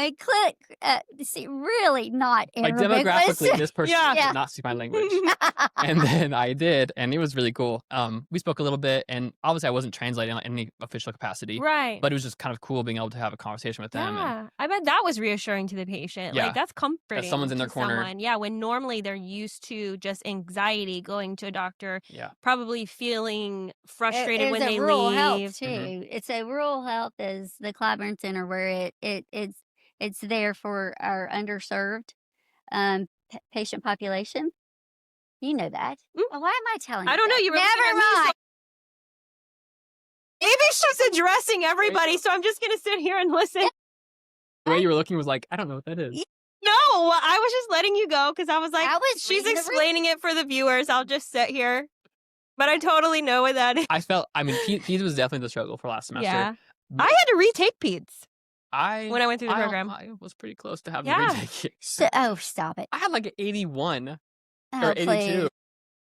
S2: see, really not
S3: Like
S2: Arabic.
S3: demographically, this person
S1: Yeah.
S3: did not speak my language. And then I did, and it was really cool. We spoke a little bit, and obviously I wasn't translating in any official capacity,
S1: right.
S3: but it was just kind of cool being able to have a conversation with them. And
S1: Yeah, I bet that was reassuring to the patient.
S3: Yeah.
S1: Like, that's comforting.
S3: someone's in their
S1: to
S3: corner.
S1: someone. Yeah, when normally they're used to just anxiety going to a doctor,
S3: yeah,
S1: probably feeling frustrated when
S2: It's
S1: they
S2: a rural
S1: leave.
S2: health too.
S3: Mhm.
S2: It's a rural health is the Clyburn Center where it's there for our underserved patient population. You know that.
S1: Mm.
S2: Well, why am I telling you?
S1: I don't know.
S2: that?
S1: You were looking at me,
S2: Never
S1: so-
S2: mind.
S1: Maybe she's addressing everybody, so I'm just gonna sit here and listen.
S3: the way you were looking was like, I don't know what that is.
S1: No, I was just letting you go because I was like,
S2: I was
S1: she's
S2: reading the
S1: explaining it for the viewers. I'll just sit here. But I totally know what that is.
S3: I mean, peds was definitely the struggle for last semester.
S1: Yeah.
S3: But
S1: I had to retake peds
S3: I
S1: when I went through the program.
S3: I was pretty close to having
S1: Yeah.
S3: to retake it.
S2: Oh, stop it.
S3: I had like an 81
S2: Oh,
S3: or 82.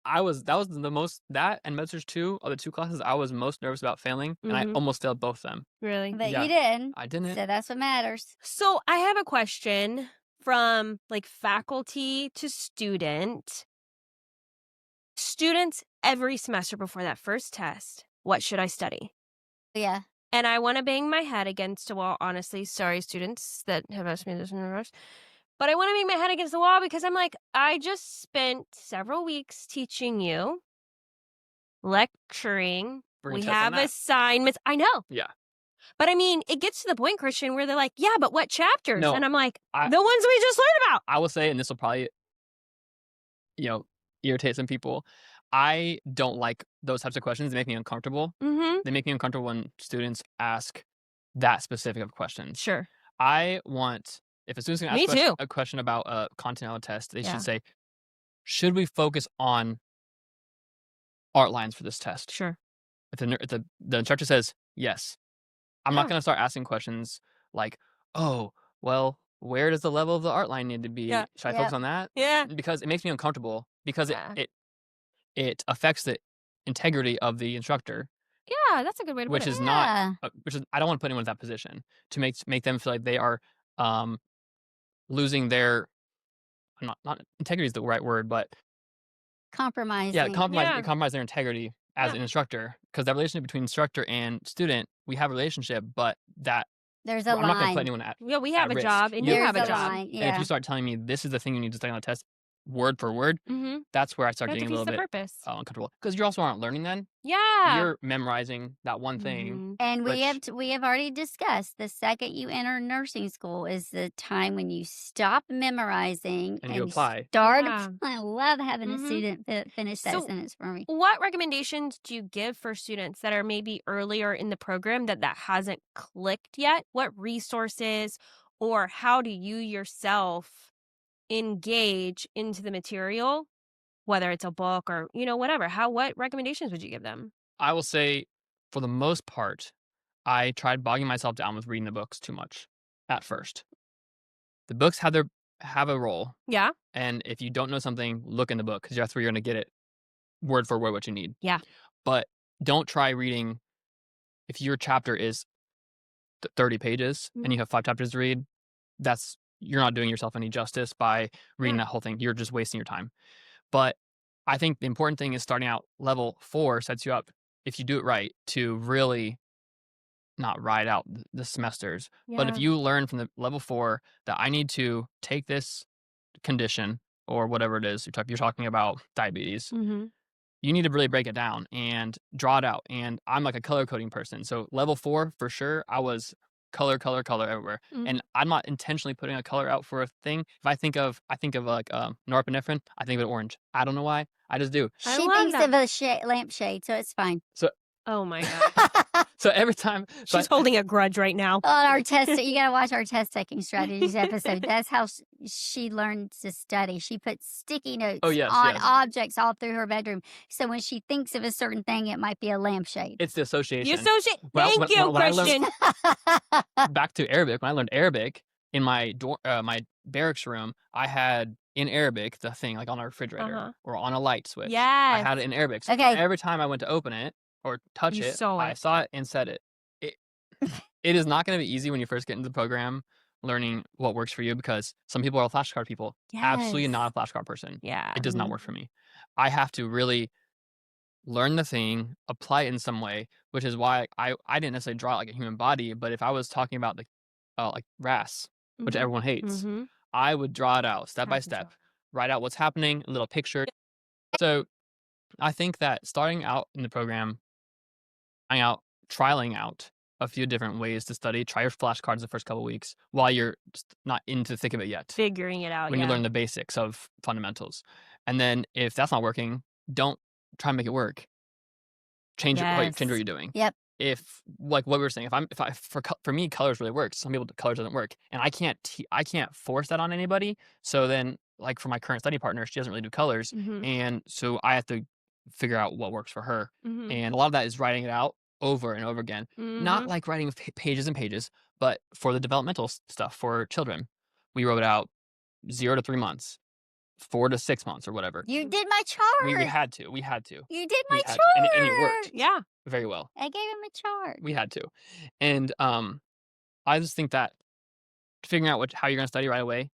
S2: please.
S3: That was the most, that and MedSurg 2 are the 2 classes I was most nervous about failing, and I
S1: Mhm.
S3: almost failed both of them.
S1: Really?
S2: But
S3: Yeah.
S2: you didn't.
S3: I didn't.
S2: So that's what matters.
S1: So I have a question from like faculty to student. Students every semester before that first test, what should I study?
S2: Yeah.
S1: And I want to bang my head against a wall, honestly. Sorry, students that have asked me this in reverse. But I want to bang my head against the wall because I'm like, I just spent several weeks teaching you, lecturing.
S3: We're gonna
S1: We
S3: test on
S1: have
S3: that.
S1: assignments. I know.
S3: Yeah.
S1: But I mean, it gets to the point, Christian, where they're like, yeah, but what chapters?
S3: No,
S1: And I'm like,
S3: I-
S1: the ones we just learned about.
S3: I will say, and this will probably, irritate some people. I don't like those types of questions. They make me uncomfortable.
S1: Mm-hmm.
S3: They make me uncomfortable when students ask that specific of questions.
S1: Sure.
S3: I want, if a student's going
S1: Me
S3: to ask
S1: too.
S3: a question about a continental test, they
S1: Yeah.
S3: should say, should we focus on art lines for this test?
S1: Sure.
S3: If the instructor says yes, I'm not
S1: Yeah.
S3: going to start asking questions like, oh, well, where does the level of the art line need to be?
S1: Yeah.
S3: Should I focus on that?
S1: Yeah.
S3: Because it makes me uncomfortable because
S1: Yeah.
S3: it affects the integrity of the instructor,
S1: Yeah, that's a good way to
S3: which
S1: put it.
S3: is not
S2: Yeah.
S3: which is I don't want to put anyone in that position to make them feel like they are losing their not integrity is the right word, but
S2: Compromising.
S3: yeah,
S1: Yeah.
S3: compromise their integrity as
S1: Yeah.
S3: an instructor, because that relationship between instructor and student, we have a relationship, but that
S2: There's a
S3: I'm not going to
S2: line.
S3: put anyone at.
S1: Yeah, we have a
S3: risk.
S1: job, and
S3: Yeah.
S1: you have a
S2: There's
S1: job.
S2: line.
S3: And if
S2: Yeah.
S3: you start telling me this is the thing you need to study on the test, word for word,
S1: Mm-hmm.
S3: that's where I start
S1: That
S3: getting a
S1: defeats
S3: little
S1: the
S3: bit
S1: purpose.
S3: uncomfortable. Because you also aren't learning then.
S1: Yeah.
S3: You're memorizing that one thing.
S1: Mhm.
S2: And we
S3: Which-
S2: have already discussed the second you enter nursing school is the time when you stop memorizing
S3: And you apply.
S2: start.
S1: Yeah.
S2: I love having a
S1: Mhm.
S2: student finish that
S1: So-
S2: sentence for me.
S1: What recommendations do you give for students that are maybe earlier in the program that hasn't clicked yet? What resources or how do you yourself engage into the material, whether it's a book or, whatever? What recommendations would you give them?
S3: I will say, for the most part, I tried bogging myself down with reading the books too much at first. The books have a role,
S1: Yeah.
S3: and if you don't know something, look in the book because that's where you're going to get it word for word what you need.
S1: Yeah.
S3: But don't try reading if your chapter is 30 pages and you have 5 chapters to read. You're not doing yourself any justice by reading that whole thing. You're just wasting your time. But I think the important thing is starting out level 4 sets you up, if you do it right, to really not ride out the semesters. But if
S1: Yeah.
S3: you learn from the level 4 that I need to take this condition or whatever it is, you're talking about diabetes,
S1: Mm-hmm.
S3: you need to really break it down and draw it out. And I'm like a color coding person. So level 4, for sure, I was color everywhere.
S1: Mhm.
S3: And I'm not intentionally putting a color out for a thing. If I think of like norepinephrine, I think of it orange. I don't know why. I just do.
S1: I
S2: She
S1: love
S2: thinks
S1: that.
S2: of a lampshade, so it's fine.
S1: Oh my God.
S3: So every time
S1: She's holding a grudge right now.
S2: On our test, you gotta watch our test taking strategies episode. That's how she learned to study. She puts sticky notes
S3: yes,
S2: on
S3: yes.
S2: objects all through her bedroom. So when she thinks of a certain thing, it might be a lampshade.
S3: It's the association.
S1: You associate.
S3: When I-
S1: Thank
S3: when-
S1: you,
S3: when I learned-
S1: Christian.
S3: Back to Arabic. When I learned Arabic in my my barracks room, I had in Arabic the thing like on a refrigerator
S1: Uh-huh.
S3: or on a light switch.
S1: Yes.
S3: I had it in Arabic. So
S2: Okay.
S3: every time I went to open it or touch
S1: You
S3: it,
S1: saw
S3: I
S1: it.
S3: saw it and said it. It is not going to be easy when you first get into the program learning what works for you because some people are flashcard people. Absolutely
S1: Yes.
S3: not a flashcard person.
S1: Yeah.
S3: It does not work for me. I have to really learn the thing, apply it in some way, which is why I didn't necessarily draw it like a human body, but if I was talking about the like RAS, which
S1: Mhm.
S3: everyone hates,
S1: Mhm.
S3: I would draw it out step by
S1: Time control.
S3: step, write out what's happening, a little picture. So I think that starting out in the program, trialing out a few different ways to study, try your flashcards the first couple weeks while you're just not into the thick of it yet.
S1: Figuring it out.
S3: When
S1: yeah.
S3: you learn the basics of fundamentals. And then if that's not working, don't try and make it work. Change what you're doing.
S2: Yep.
S3: If like what we were saying, for me, colors really works. Some people colors doesn't work, and I can't force that on anybody. So then, like for my current study partner, she doesn't really do colors,
S1: Mhm.
S3: and so I have to figure out what works for her.
S1: Mhm.
S3: And a lot of that is writing it out over and over again. Not
S1: Mhm.
S3: like writing pages and pages, but for the developmental stuff for children, we wrote out 0 to 3 months, 4 to 6 months, or whatever.
S2: You did my chart.
S3: We had to.
S2: You did my
S3: We had
S2: chart.
S3: to, and it worked
S1: Yeah.
S3: very well.
S2: I gave him a chart.
S3: We had to. And I just think that figuring out how you're going to study right away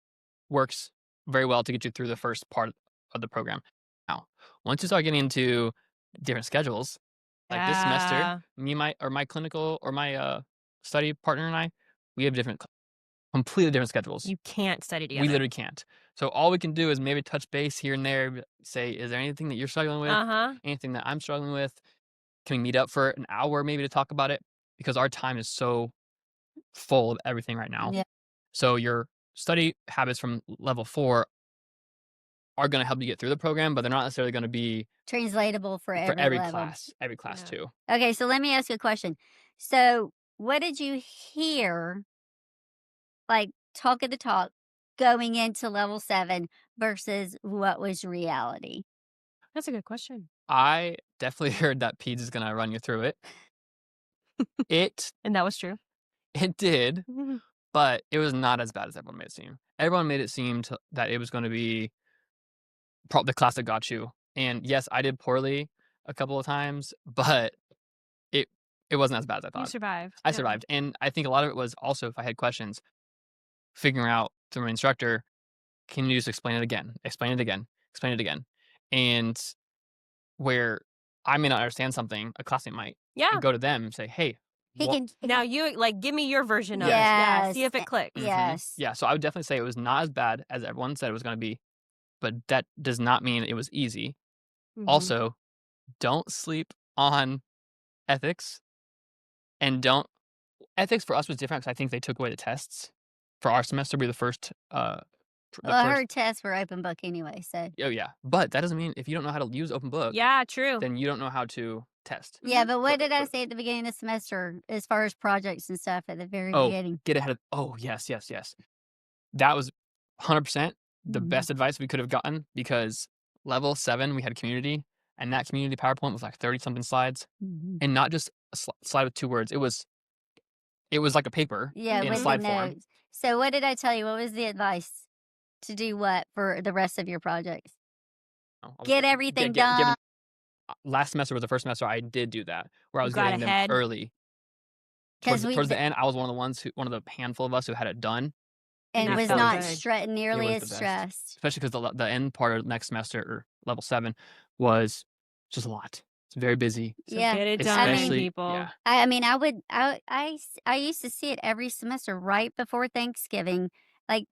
S3: works very well to get you through the first part of the program. Now, once you start getting into different schedules, like this semester, my clinical or my study partner and I, we have completely different schedules.
S1: You can't study together.
S3: We literally can't. So all we can do is maybe touch base here and there, say, is there anything that you're struggling with?
S1: Uh-huh.
S3: Anything that I'm struggling with? Can we meet up for an hour maybe to talk about it? Because our time is so full of everything right now.
S2: Yeah.
S3: So your study habits from level 4 are going to help you get through the program, but they're not necessarily going to be
S2: Translatable for every level.
S3: class. Every class
S1: Yeah.
S3: too.
S2: Okay, so let me ask you a question. So, what did you hear, like talk of the talk, going into level 7 versus what was reality?
S1: That's a good question.
S3: I definitely heard that PEDS is going to run you through it.
S1: And that was true.
S3: It did,
S1: Mhm.
S3: but it was not as bad as everyone made it seem. Everyone made it seem that it was going to be the class that got you. And yes, I did poorly a couple of times, but it wasn't as bad as I
S1: You
S3: thought.
S1: survived.
S3: I
S1: Yeah.
S3: survived. And I think a lot of it was also, if I had questions, figuring out through my instructor, can you just explain it again? Explain it again. Explain it again. And where I may not understand something, a classmate might,
S1: Yeah.
S3: and go to them and say, hey,
S2: He
S3: what-
S2: can
S1: Now you give me your version of it. Yeah. See if it clicks.
S3: Mhm.
S2: Yes.
S3: Yeah, so I would definitely say it was not as bad as everyone said it was going to be, but that does not mean it was easy.
S1: Mhm.
S3: Also, don't sleep on ethics, and ethics for us was different because I think they took away the tests. For our semester, we were the first,
S2: Well, I heard tests were open book anyway, so.
S3: Oh, yeah. But that doesn't mean if you don't know how to use open book,
S1: Yeah, true.
S3: then you don't know how to test.
S2: Yeah, but what did I say at the beginning of the semester as far as projects and stuff at the very
S3: Oh,
S2: beginning?
S3: get ahead of. Oh, yes. That was 100% the
S2: Mhm.
S3: best advice we could have gotten because level 7, we had community, and that community PowerPoint was like 30-something slides,
S2: Mhm.
S3: and not just a slide with 2 words. It was like a paper
S2: Yeah,
S3: in
S2: with the
S3: slide form.
S2: notes. So what did I tell you? What was the advice to do what for the rest of your projects?
S3: Oh, I was
S2: Get
S3: gi-
S2: everything
S3: gi- gi-
S2: done.
S3: Last semester was the first semester I did do that, where I
S1: You
S3: was
S1: got
S3: getting them
S1: ahead.
S3: early.
S2: 'Cause we
S3: Towards the
S2: d
S3: end, I was one of the handful of us who had it done.
S2: and
S1: That
S2: was
S1: felt
S2: not
S1: good.
S2: nearly
S3: was
S2: as
S3: the best.
S2: stressed.
S3: Especially because the end part of next semester or level 7 was just a lot. It's very busy.
S1: So
S2: Yeah.
S1: get it
S2: I
S1: done,
S2: mean-
S3: Especially
S1: people.
S3: yeah.
S2: I mean, I used to see it every semester right before Thanksgiving, like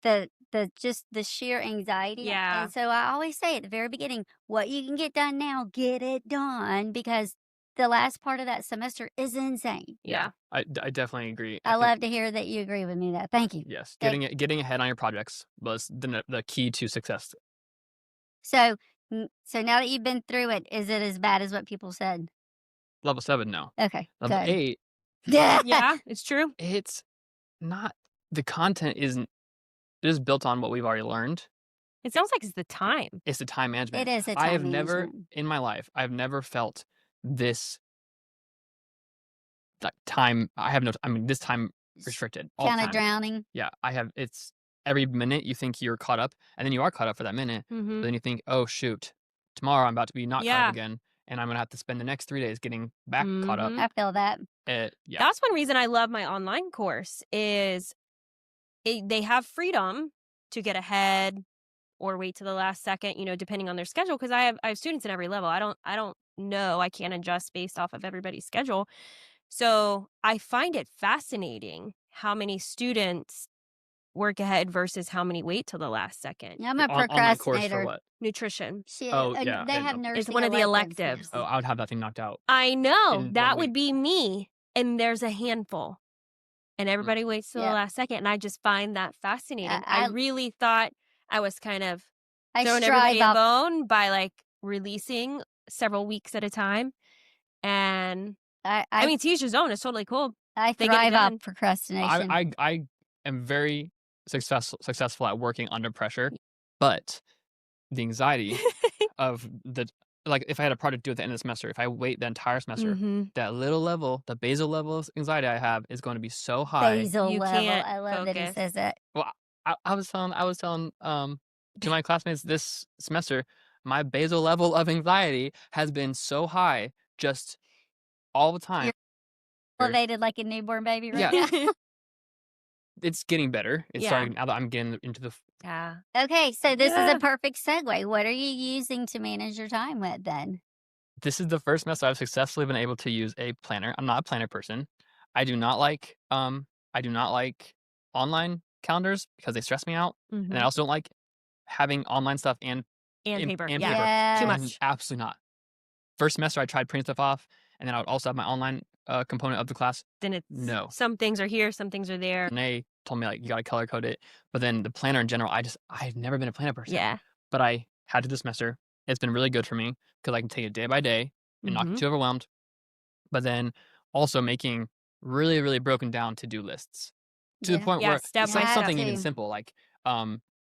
S2: just the sheer anxiety.
S1: Yeah.
S2: And so I always say at the very beginning, what you can get done now, get it done because the last part of that semester is insane.
S1: Yeah.
S3: I definitely agree.
S2: I
S3: think-
S2: love to hear that you agree with me that. Thank you.
S3: Yes,
S2: Thank-
S3: getting ahead on your projects was the key to success.
S2: So now that you've been through it, is it as bad as what people said?
S3: Level 7, no.
S2: Okay.
S3: Level
S2: good.
S3: 8,
S1: Yeah, it's true.
S3: it's not the content isn't it is built on what we've already learned.
S1: It sounds like it's the time.
S3: It's the time management.
S2: It is a
S3: I
S2: time
S3: have never
S2: management.
S3: in my life, I've never felt this like time this time restricted all the
S2: Kind of
S3: time.
S2: drowning.
S3: Yeah, it's every minute you think you're caught up, and then you are caught up for that minute, but
S1: Mhm.
S3: then you think, "Oh, shoot. Tomorrow I'm about to be not caught
S1: Yeah.
S3: up again, and I'm gonna have to spend the next 3 days getting back caught up."
S1: Mhm.
S2: I feel that.
S3: Yeah.
S1: That's one reason I love my online course is they have freedom to get ahead or wait to the last second, depending on their schedule. Because I have students in every level. I don't know. I can't adjust based off of everybody's schedule. So I find it fascinating how many students work ahead versus how many wait till the last second.
S2: I'm a
S3: Online course for
S2: procrastinator.
S3: what?
S1: Nutrition.
S3: Oh, yeah, I
S2: They
S3: didn't
S2: have
S3: know.
S2: nursing.
S1: It's one of the electives.
S3: Oh, I would have that thing knocked out.
S1: I know.
S3: In
S1: That
S3: 1
S1: would
S3: week.
S1: be me. And there's a handful. And everybody waits till
S2: Yeah.
S1: the last second. And I just find that fascinating.
S2: I-
S1: I really thought I was kind of
S2: I
S1: throwing
S2: strive
S1: everybody a
S2: up.
S1: bone by releasing several weeks at a time. And I mean, to each his own. It's totally cool.
S2: I
S1: they get it
S2: thrive
S1: done.
S2: off procrastination.
S3: I am very successful at working under pressure, but the anxiety of if I had a project due at the end of the semester, if I wait the entire semester,
S1: Mhm.
S3: that little level, the basal level of anxiety I have is going to be so high.
S2: Basal
S1: You
S2: level.
S1: can't
S2: I love that he
S1: focus.
S2: says that.
S3: Well, I was telling to my classmates this semester, my basal level of anxiety has been so high just all the time.
S2: Elevated like a newborn baby right
S3: Yeah.
S2: now.
S3: It's getting better. It's
S1: Yeah.
S3: starting now that I'm getting into the
S1: Yeah.
S2: Okay, so this is
S1: Yeah.
S2: a perfect segue. What are you using to manage your time with then?
S3: This is the first semester I've successfully been able to use a planner. I'm not a planner person. I do not like online calendars because they stress me out. And I
S1: Mhm.
S3: also don't like having online stuff and
S1: And
S3: in-
S1: paper.
S3: and
S1: Yeah.
S3: paper.
S2: Yeah.
S1: Too
S3: Mm,
S1: much.
S3: Absolutely not. First semester I tried printing stuff off, and then I would also have my online component of the class.
S1: Then it's
S3: No.
S1: some things are here, some things are there.
S3: Renee told me you got to color code it, but then the planner in general, I've never been a planner person.
S1: Yeah.
S3: But I had to this semester. It's been really good for me because I can take it day by day and not
S1: Mhm.
S3: get too overwhelmed. But then also making really, really broken down to-do lists to the point
S1: Yeah,
S3: where
S1: step
S3: it's
S1: by
S3: like
S1: step.
S3: something even
S2: too.
S3: simple like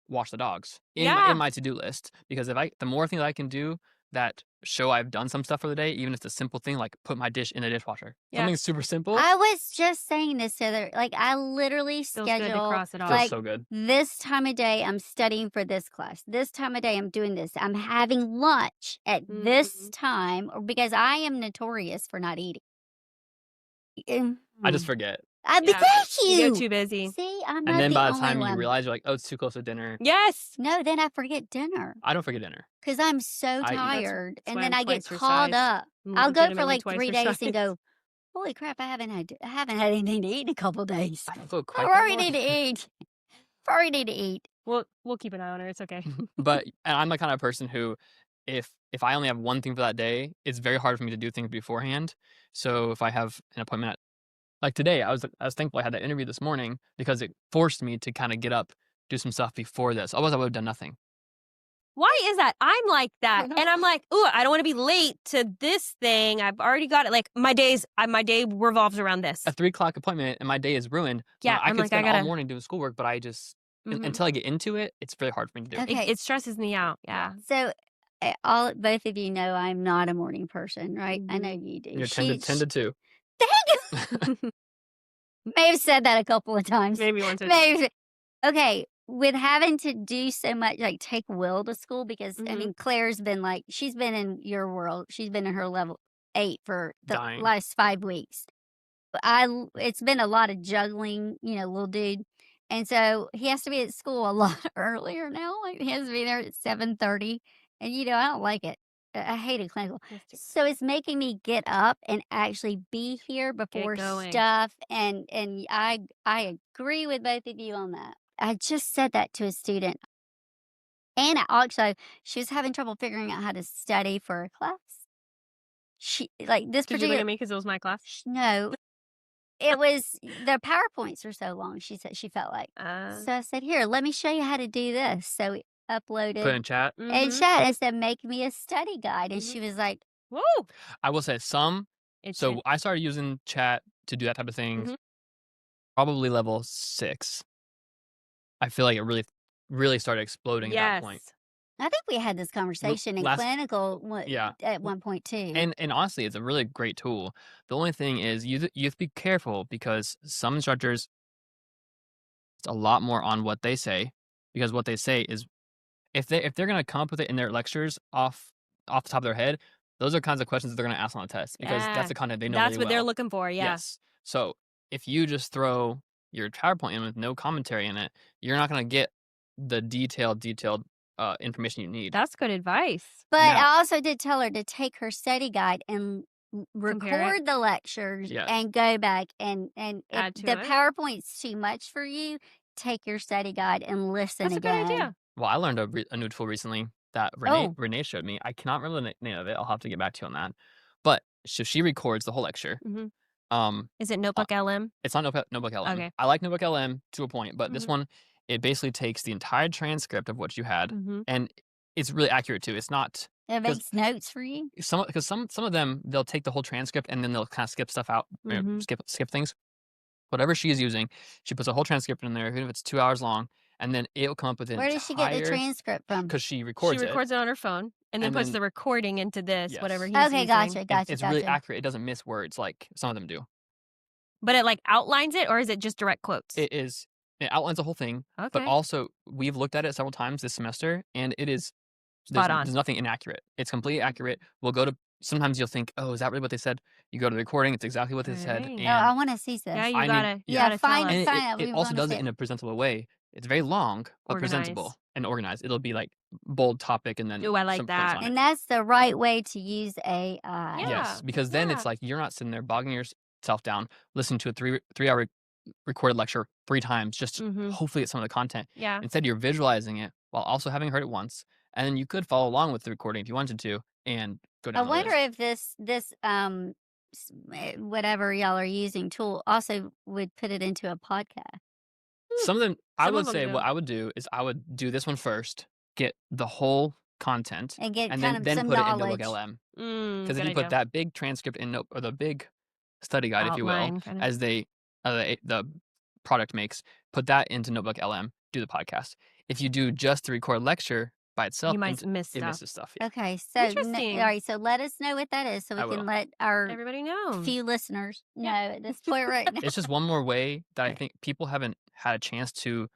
S3: wash the dogs
S1: Yeah.
S3: in my to-do list, because the more things I can do that show I've done some stuff for the day, even if it's a simple thing like put my dish in the dishwasher,
S1: Yeah.
S3: something super simple,
S2: I was just saying this the other, I literally
S1: Feels good to
S2: schedule
S1: cross it off.
S3: feels
S2: like
S3: so good.
S2: this time of day I'm studying for this class. This time of day I'm doing this. I'm having lunch at this
S1: Mhm.
S2: time because I am notorious for not eating.
S3: I just forget.
S2: Thank
S1: You
S2: you.
S1: get too busy.
S2: See, I'm not
S3: And then
S2: the
S3: by the
S2: only
S3: time
S2: one.
S3: you realize you're like, oh, it's too close to dinner.
S1: Yes.
S2: No, then I forget dinner
S3: I don't forget dinner.
S2: because I'm so
S3: I eat.
S2: tired,
S1: That's
S2: and
S1: why
S2: then
S1: I'm
S2: I get
S1: twice your
S2: caught
S1: size.
S2: up.
S1: I'm
S2: I'll go for
S1: legitimately
S2: like
S1: twice
S2: 3
S1: your
S2: days and
S1: size.
S2: go, holy crap! I haven't had anything to eat in a couple days.
S3: I don't feel
S2: I
S3: quite that
S2: already need to
S3: way.
S2: eat. I already need to eat.
S1: We'll keep an eye on her. It's okay.
S3: And I'm the kind of person who, if I only have one thing for that day, it's very hard for me to do things beforehand. So if I have an appointment like today, I was thankful I had that interview this morning because it forced me to kind of get up, do some stuff before this. Otherwise, I would have done nothing.
S1: Why is that? I'm like that.
S2: know.
S1: And I'm like, ooh, I don't want to be late to this thing. I've already got it. Like my day revolves around this.
S3: A 3:00 appointment and my day is ruined.
S1: Yeah,
S3: I
S1: I'm
S3: could
S1: like, I
S3: spend all
S1: gotta.
S3: morning doing schoolwork, but I just
S1: Mhm.
S3: until I get into it, it's very hard for me to do.
S2: Okay.
S1: It stresses me out. Yeah.
S2: So, both of you know I'm not a morning person, right? I know you do.
S3: You're 10 to 2.
S2: May have said that a couple of times.
S1: Maybe once or
S2: Maybe. Okay, with having to do so much, like take Will to school, because I
S1: Mhm.
S2: mean, Claire's been like, she's been in your world. She's been in her level 8 for the
S3: Dying.
S2: last 5 weeks. It's been a lot of juggling, little dude. And so he has to be at school a lot earlier now. Like he has to be there at 7:30. And I don't like it. I hated clinical. So it's making me get up and actually be here before
S1: going.
S2: stuff. And I agree with both of you on that. I just said that to a student. And also, she was having trouble figuring out how to study for a class. She like this
S1: Did you look
S2: particular
S1: at me because it was my class?
S2: no, it was the PowerPoints were so long, she said she felt like. So I said, "Here, let me show you how to do this." So we uploaded
S3: Put in chat.
S2: and
S1: Mhm.
S2: chat and said, "Make me a study guide." And
S1: Mhm.
S2: she was like,
S1: Woo!
S3: I will say some.
S1: It's
S3: So I started using chat to do that type of things.
S1: Mhm.
S3: Probably level 6. I feel like it really started exploding at that point.
S1: yes.
S2: I think we had this conversation in
S3: last-
S2: clinical
S3: Yeah.
S2: at one point too.
S3: And honestly, it's a really great tool. The only thing is you have to be careful because some instructors, it's a lot more on what they say, because what they say is if they're gonna come up with it in their lectures off the top of their head, those are kinds of questions that they're gonna ask on the test because
S1: Yeah.
S3: that's the content they know
S1: That's
S3: really
S1: what they're
S3: well.
S1: looking for. Yeah.
S3: Yes. So if you just throw your PowerPoint in with no commentary in it, you're not gonna get the detailed information you need.
S1: That's good advice.
S2: But
S3: Now-
S2: I also did tell her to take her study guide and
S1: Compare it.
S2: record the lectures
S3: Yes.
S2: and go back and if
S1: Add to
S2: the
S1: it.
S2: PowerPoint's too much for you, take your study guide and listen
S1: That's a good
S2: again.
S1: idea.
S3: Well, I learned a new tool recently that
S2: Oh.
S3: Renee showed me. I cannot remember the name of it. I'll have to get back to you on that. But so she records the whole lecture.
S1: Mhm.
S3: Um,
S1: Is it Notebook LM?
S3: It's not Notebook LM.
S1: Okay.
S3: I like Notebook LM to a point, but this
S1: Mhm.
S3: one, it basically takes the entire transcript of what you had,
S1: Mhm.
S3: and it's really accurate too. It's not
S2: It makes notes for you.
S3: some of them they'll take the whole transcript and then they'll kind of skip stuff out,
S1: Mhm.
S3: skip things. Whatever she's using, she puts a whole transcript in there, even if it's 2 hours long, and then it'll come up with an
S2: Where does she get the transcript from?
S3: because she records
S1: She records it on her phone and then
S3: And
S1: puts
S3: then-
S1: the recording into this,
S3: Yes.
S1: whatever he's
S2: Okay,
S1: using.
S2: gotcha,
S3: it.
S2: gotcha,
S3: It's really
S2: gotcha.
S3: accurate. It doesn't miss words like some of them do.
S1: But it like outlines it, or is it just direct quotes?
S3: It outlines the whole thing,
S1: Okay.
S3: but also we've looked at it several times this semester, and it is
S1: Spot on.
S3: There's nothing inaccurate. It's completely accurate. We'll go to. Sometimes you'll think, oh, is that really what they said? You go to the recording, it's exactly what they said.
S1: Right.
S3: And,
S2: Oh, I want to see this.
S1: Yeah, you
S3: I need-
S1: gotta,
S3: yeah,
S1: gotta tell
S2: fine,
S1: us.
S3: and
S2: fine.
S3: it
S2: We
S3: also
S2: wanna
S3: does
S2: see
S3: it
S2: it.
S3: in a presentable way. It's very long, but
S1: Organized.
S3: presentable and organized. It'll be like bold topic and then
S1: Ooh, I like
S3: some points
S1: that.
S3: on it.
S2: And that's the right way to use AI.
S1: Yeah.
S3: Yes, because then it's like you're not sitting there bogging yourself down, listening to a 3-hour recorded lecture 3 times just to
S1: Mhm.
S3: hopefully get some of the content.
S1: Yeah.
S3: Instead, you're visualizing it while also having heard it once, and then you could follow along with the recording if you wanted to and go
S2: I
S3: down the
S2: wonder
S3: list.
S2: if this whatever y'all are using tool also would put it into a podcast.
S3: Some of them, I
S1: Some of
S3: would
S1: them
S3: say
S1: do.
S3: what I would do is I would do this one first, get the whole content,
S2: And get
S3: and
S2: kind of
S3: then
S2: some
S3: put it in
S2: knowledge.
S3: Notebook LM.
S1: Because
S3: Because if you put that big transcript in or the big study guide, if you will,
S1: outline, kind of.
S3: as the product makes, put that into Notebook LM, do the podcast. If you do just the record lecture by itself,
S1: You might miss
S3: it
S1: stuff.
S3: misses stuff. Yeah.
S2: Okay, so
S1: Interesting.
S2: all right, so let us know what that is so we
S3: I
S2: can
S3: will.
S2: let our
S1: Everybody knows.
S2: few listeners know
S1: Yeah.
S2: at this point right now.
S3: It's just one more way that I think people haven't had a chance to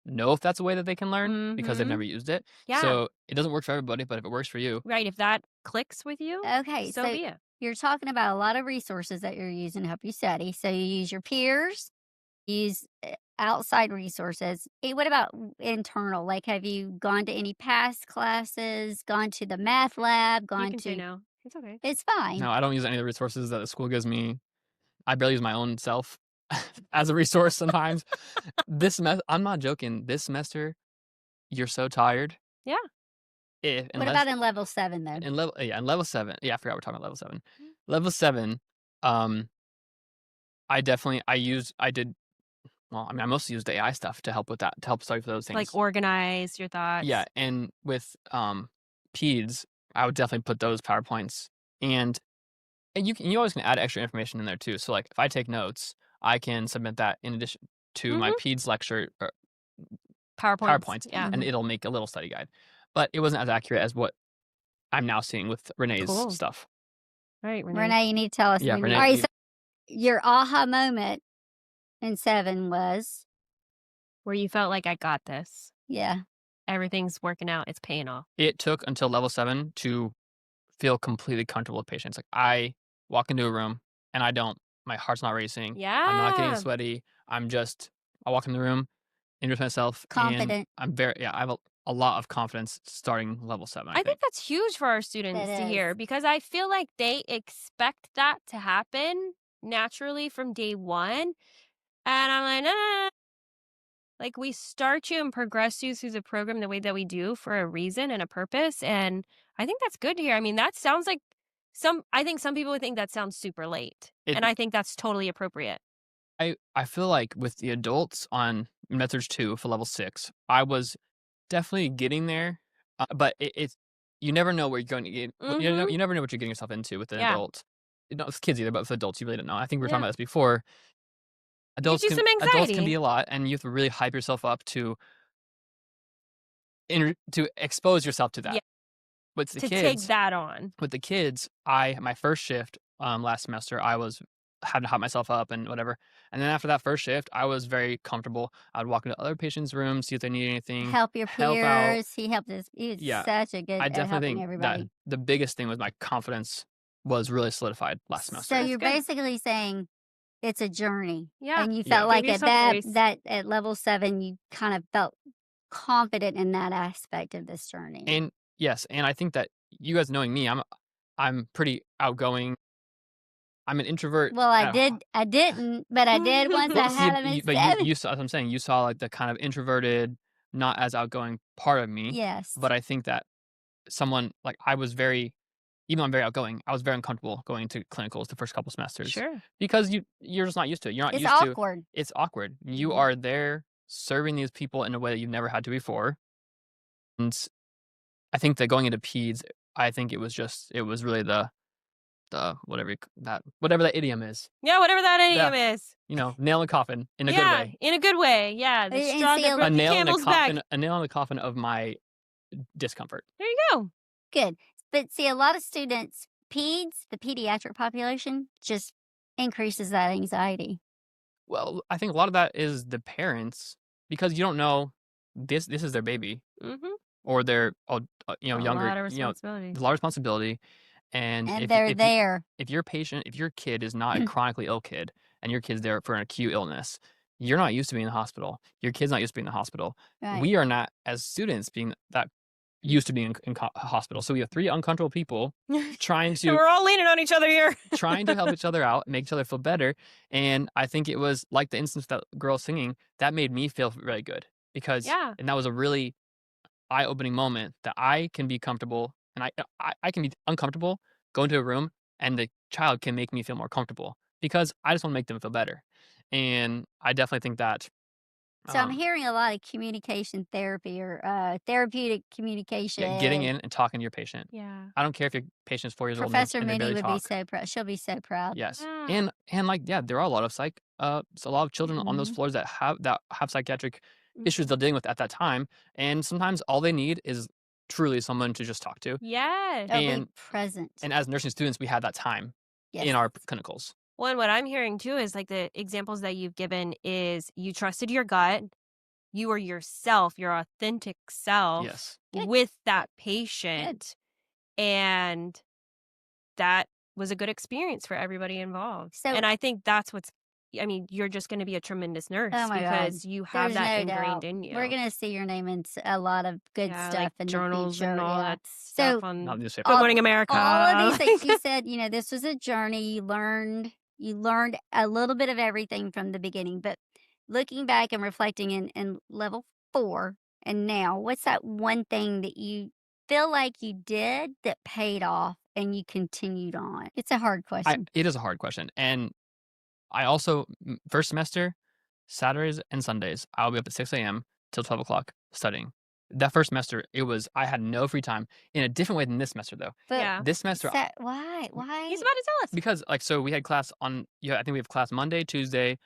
S3: know if that's a way that they can learn because they've
S1: Mhm.
S3: never used it.
S1: Yeah.
S3: So it doesn't work for everybody, but if it works for you,
S1: Right. If that clicks with you,
S2: Okay,
S1: so be it.
S2: you're talking about a lot of resources that you're using to help you study. So you use your peers, use outside resources. What about internal? Like, have you gone to any past classes, gone to the math lab,
S1: You
S2: gone
S1: can say
S2: to...
S1: no. It's okay.
S2: It's fine.
S3: no, I don't use any of the resources that the school gives me. I barely use my own self as a resource sometimes. I'm not joking. This semester, you're so tired.
S1: Yeah.
S3: If
S2: What
S3: unless
S2: about in level 7 though?
S3: in level 7, yeah, I forgot we're talking about level 7. Level 7, um, I did well, I mean, I mostly used AI stuff to help with that, to help study for those
S1: Like
S3: things.
S1: organize your
S3: Yeah,
S1: thoughts.
S3: and with, peds, I would definitely put those PowerPoints, and you always can add extra information in there too, so, like, if I take notes, I can submit that in addition to my
S1: Mhm.
S3: peds lecture or
S1: PowerPoints.
S3: PowerPoints,
S1: Yeah.
S3: and it'll make a little study guide, but it wasn't as accurate as what I'm now seeing with Renee's
S1: Cool.
S3: stuff.
S1: Right, Renee.
S2: Renee, you need to tell us.
S3: Yeah,
S2: All
S3: Renee,
S2: right, so your aha moment in 7 was,
S1: Where you felt like I got this.
S2: yeah,
S1: Everything's working out. It's paying off.
S3: it took until level 7 to feel completely comfortable with patients. Like, I walk into a room and my heart's not racing. I'm not getting
S1: Yeah.
S3: sweaty. I walk in the room, introduce myself, and
S2: confident.
S3: I have a lot of confidence starting level 7, I
S1: I think
S3: think.
S1: that's huge for our students
S2: That
S1: to
S2: is.
S1: hear because I feel like they expect that to happen naturally from day one. And I'm like, nah. Like, we start you and progress you through the program the way that we do for a reason and a purpose. And I think that's good to hear. I mean, that sounds like I think some people would think that sounds super late.
S3: It
S1: And I think that's totally appropriate.
S3: I feel like with the adults on Methods 2 for level 6, I was definitely getting there, but it's you never know where you're going to get
S1: Mm-hmm.
S3: you never know what you're getting yourself into with an
S1: Yeah.
S3: adult. Not with kids either, but with adults, you really don't know. I think we were talking
S1: Yeah.
S3: about this before.
S1: It gives you some
S3: Adults can be
S1: anxiety
S3: a lot, and you have to really hype yourself up to expose yourself to
S1: yeah,
S3: that. With the
S1: to take
S3: kids
S1: that on.
S3: with the kids, my first shift, last semester, I was having to hype myself up and whatever, and then after that first shift, I was very comfortable. I'd walk into other patients' rooms, see if they need anything,
S2: Help your
S3: help out.
S2: peers. He helped us. He was
S3: Yeah,
S2: such a good
S3: I
S2: at
S3: definitely
S2: helping
S3: think that
S2: everybody.
S3: the biggest thing was my confidence was really solidified last
S2: So
S3: semester.
S2: you're
S1: good.
S2: basically saying it's a journey.
S1: Yeah.
S2: And you
S3: Yeah.
S2: felt
S1: Give
S2: like at
S1: yourself grace.
S2: that at level 7 you kind of felt confident in that aspect of this journey.
S3: And yes, and I think that you guys knowing me, I'm pretty outgoing. I'm an introvert
S2: Well, I
S3: at heart.
S2: didn't, but I did once I
S3: Well, see,
S2: had him at
S3: but
S2: 7.
S3: you saw what I'm saying. You saw like the kind of introverted, not as outgoing part of me.
S2: Yes.
S3: But I think that someone like even though I'm very outgoing, I was very uncomfortable going to clinicals the first couple semesters
S1: Sure.
S3: because you're just not used to it. You're not
S2: It's
S3: used to
S2: awkward.
S3: it's awkward. You
S1: Mhm.
S3: are there serving these people in a way that you've never had to before. And I think that going into peds, I think it was really the whatever that idiom is.
S1: Yeah, whatever that idiom
S3: The
S1: is.
S3: nail in the coffin in a good
S1: Yeah,
S3: way.
S1: in a good way. Yeah, the
S2: And
S1: straw
S2: see,
S1: that
S2: a
S1: broke the camel's back.
S3: A nail in the coffin of my discomfort.
S1: There you go.
S2: Good. But see, a lot of students, the pediatric population, just increases that anxiety.
S3: Well, I think a lot of that is the parents because you don't know this is their baby
S1: Mhm.
S3: or their
S1: A
S3: younger,
S1: lot of
S3: there's
S1: responsibility.
S3: a lot of responsibility. And
S2: And they're there.
S3: if your kid is not a chronically ill kid and your kid's there for an acute illness, you're not used to being in the hospital. Your kid's not used to being in the hospital.
S2: Right.
S3: We are not as students being that used to being in hospital. So we have 3 uncomfortable people trying
S1: So
S3: to
S1: we're all leaning on each other here.
S3: trying to help each other out, make each other feel better. And I think it was like the instance that girl singing that made me feel really good because,
S1: Yeah.
S3: and that was a really eye-opening moment that I can be comfortable and I can be uncomfortable, go into a room, and the child can make me feel more comfortable because I just want to make them feel better. And I definitely think that,
S2: So I'm
S3: um,
S2: hearing a lot of communication therapy or therapeutic
S3: yeah,
S2: communication.
S3: getting in and talking to your patient.
S1: Yeah.
S3: I don't care if your patient's 4 years old
S2: Professor
S3: and they
S2: Mooney
S3: barely
S2: would be
S3: talk.
S2: so proud. She'll be so proud.
S3: Yes.
S1: Yeah.
S3: And like, yeah, there are a lot of a lot of children on those
S2: Mhm.
S3: floors that have psychiatric issues
S1: Mhm.
S3: they're dealing with at that time. And sometimes all they need is truly someone to just talk to.
S1: Yes.
S2: They'll be
S3: And
S2: present.
S3: and as nursing students, we had that time
S2: Yes.
S3: in our clinicals.
S1: Well, and what I'm hearing too is like the examples that you've given is you trusted your gut. You were yourself, your authentic self
S3: Yes.
S2: Good.
S1: with that patient. And that was a good experience for everybody involved.
S2: So-
S1: and I think that's you're just going to be a tremendous nurse
S2: Oh my God.
S1: because you have
S2: There's
S1: that
S2: no
S1: ingrained
S2: doubt.
S1: in you.
S2: We're gonna see your name in a lot of good
S1: Yeah,
S2: stuff
S1: like
S2: in
S1: journals
S2: the future.
S1: and all
S2: yeah.
S1: that stuff
S2: So
S1: on
S3: Not newspaper.
S1: Good Morning America.
S2: all of these things you said, this was a journey. You learned a little bit of everything from the beginning. But looking back and reflecting in level 4 and now, what's that one thing that you feel like you did that paid off and you continued on? It's a hard question.
S3: It is a hard question. And I also, first semester, Saturdays and Sundays, I'll be up at 6 a.m. till 12 o'clock studying. That first semester, I had no free time in a different way than this semester, though.
S2: But
S1: Yeah.
S3: This semester,
S2: why?
S1: He's about to tell us.
S3: because so we had class on, I think we have class Monday, Tuesday,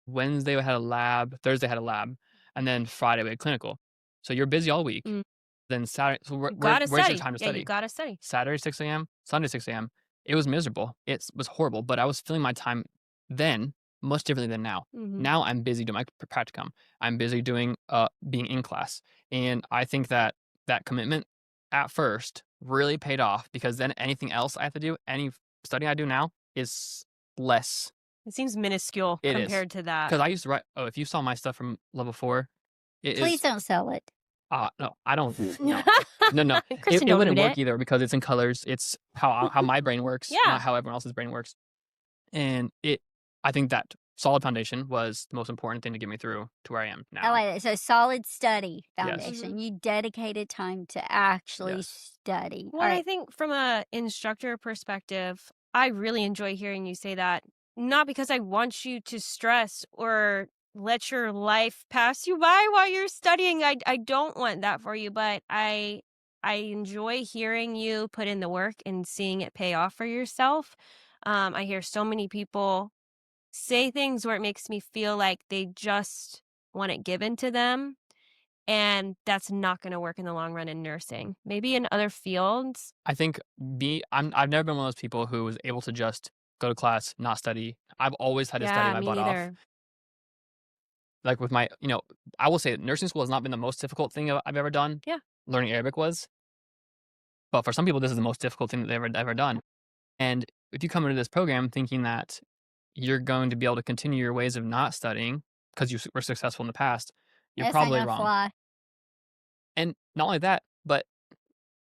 S3: Wednesday we had a lab, Thursday had a lab, and then Friday we had clinical. So you're busy all week.
S1: Mm.
S3: Then Saturday, so
S1: You gotta
S3: where's your
S1: study.
S3: time to
S1: Yeah,
S3: study?
S1: you gotta study.
S3: Saturday 6 a.m., Sunday 6 a.m. It was miserable. It was horrible, but I was filling my time then much differently than now.
S1: Mhm.
S3: Now I'm busy doing my practicum. I'm busy doing being in class, and I think that commitment at first really paid off, because then anything else I have to do, any studying I do now, is less.
S1: It seems minuscule
S3: It is.
S1: compared to that.
S3: Because I used to write. Oh, if you saw my stuff from level 4,
S2: Please don't sell it.
S3: no, I don't. No.
S1: Christian
S3: It
S1: don't
S3: wouldn't
S1: read
S3: work
S1: it.
S3: either, because it's in colors. It's how my brain works,
S1: Yeah.
S3: not how everyone else's brain works. And I think that solid foundation was the most important thing to get me through to where I am now.
S2: I like it. So solid study
S3: Yes.
S2: foundation. You dedicated time to actually
S3: Yes.
S2: study.
S1: Well,
S2: All
S1: I
S2: right.
S1: think from a instructor perspective, I really enjoy hearing you say that. Not because I want you to stress or let your life pass you by while you're studying. I don't want that for you, but I enjoy hearing you put in the work and seeing it pay off for yourself. I hear so many people say things where it makes me feel like they just want it given to them. And that's not going to work in the long run in nursing. Maybe in other fields.
S3: I think I've never been one of those people who was able to just go to class, not study. I've always had to study my
S1: me
S3: butt off.
S1: either.
S3: Like with my, I will say that nursing school has not been the most difficult thing I've ever done.
S1: Yeah.
S3: Learning Arabic was. But for some people, this is the most difficult thing that they've ever done. And if you come into this program thinking that you're going to be able to continue your ways of not studying because you were successful in the past, you're
S2: That's not
S3: probably
S2: gonna
S3: wrong.
S2: fly.
S3: And not only that, but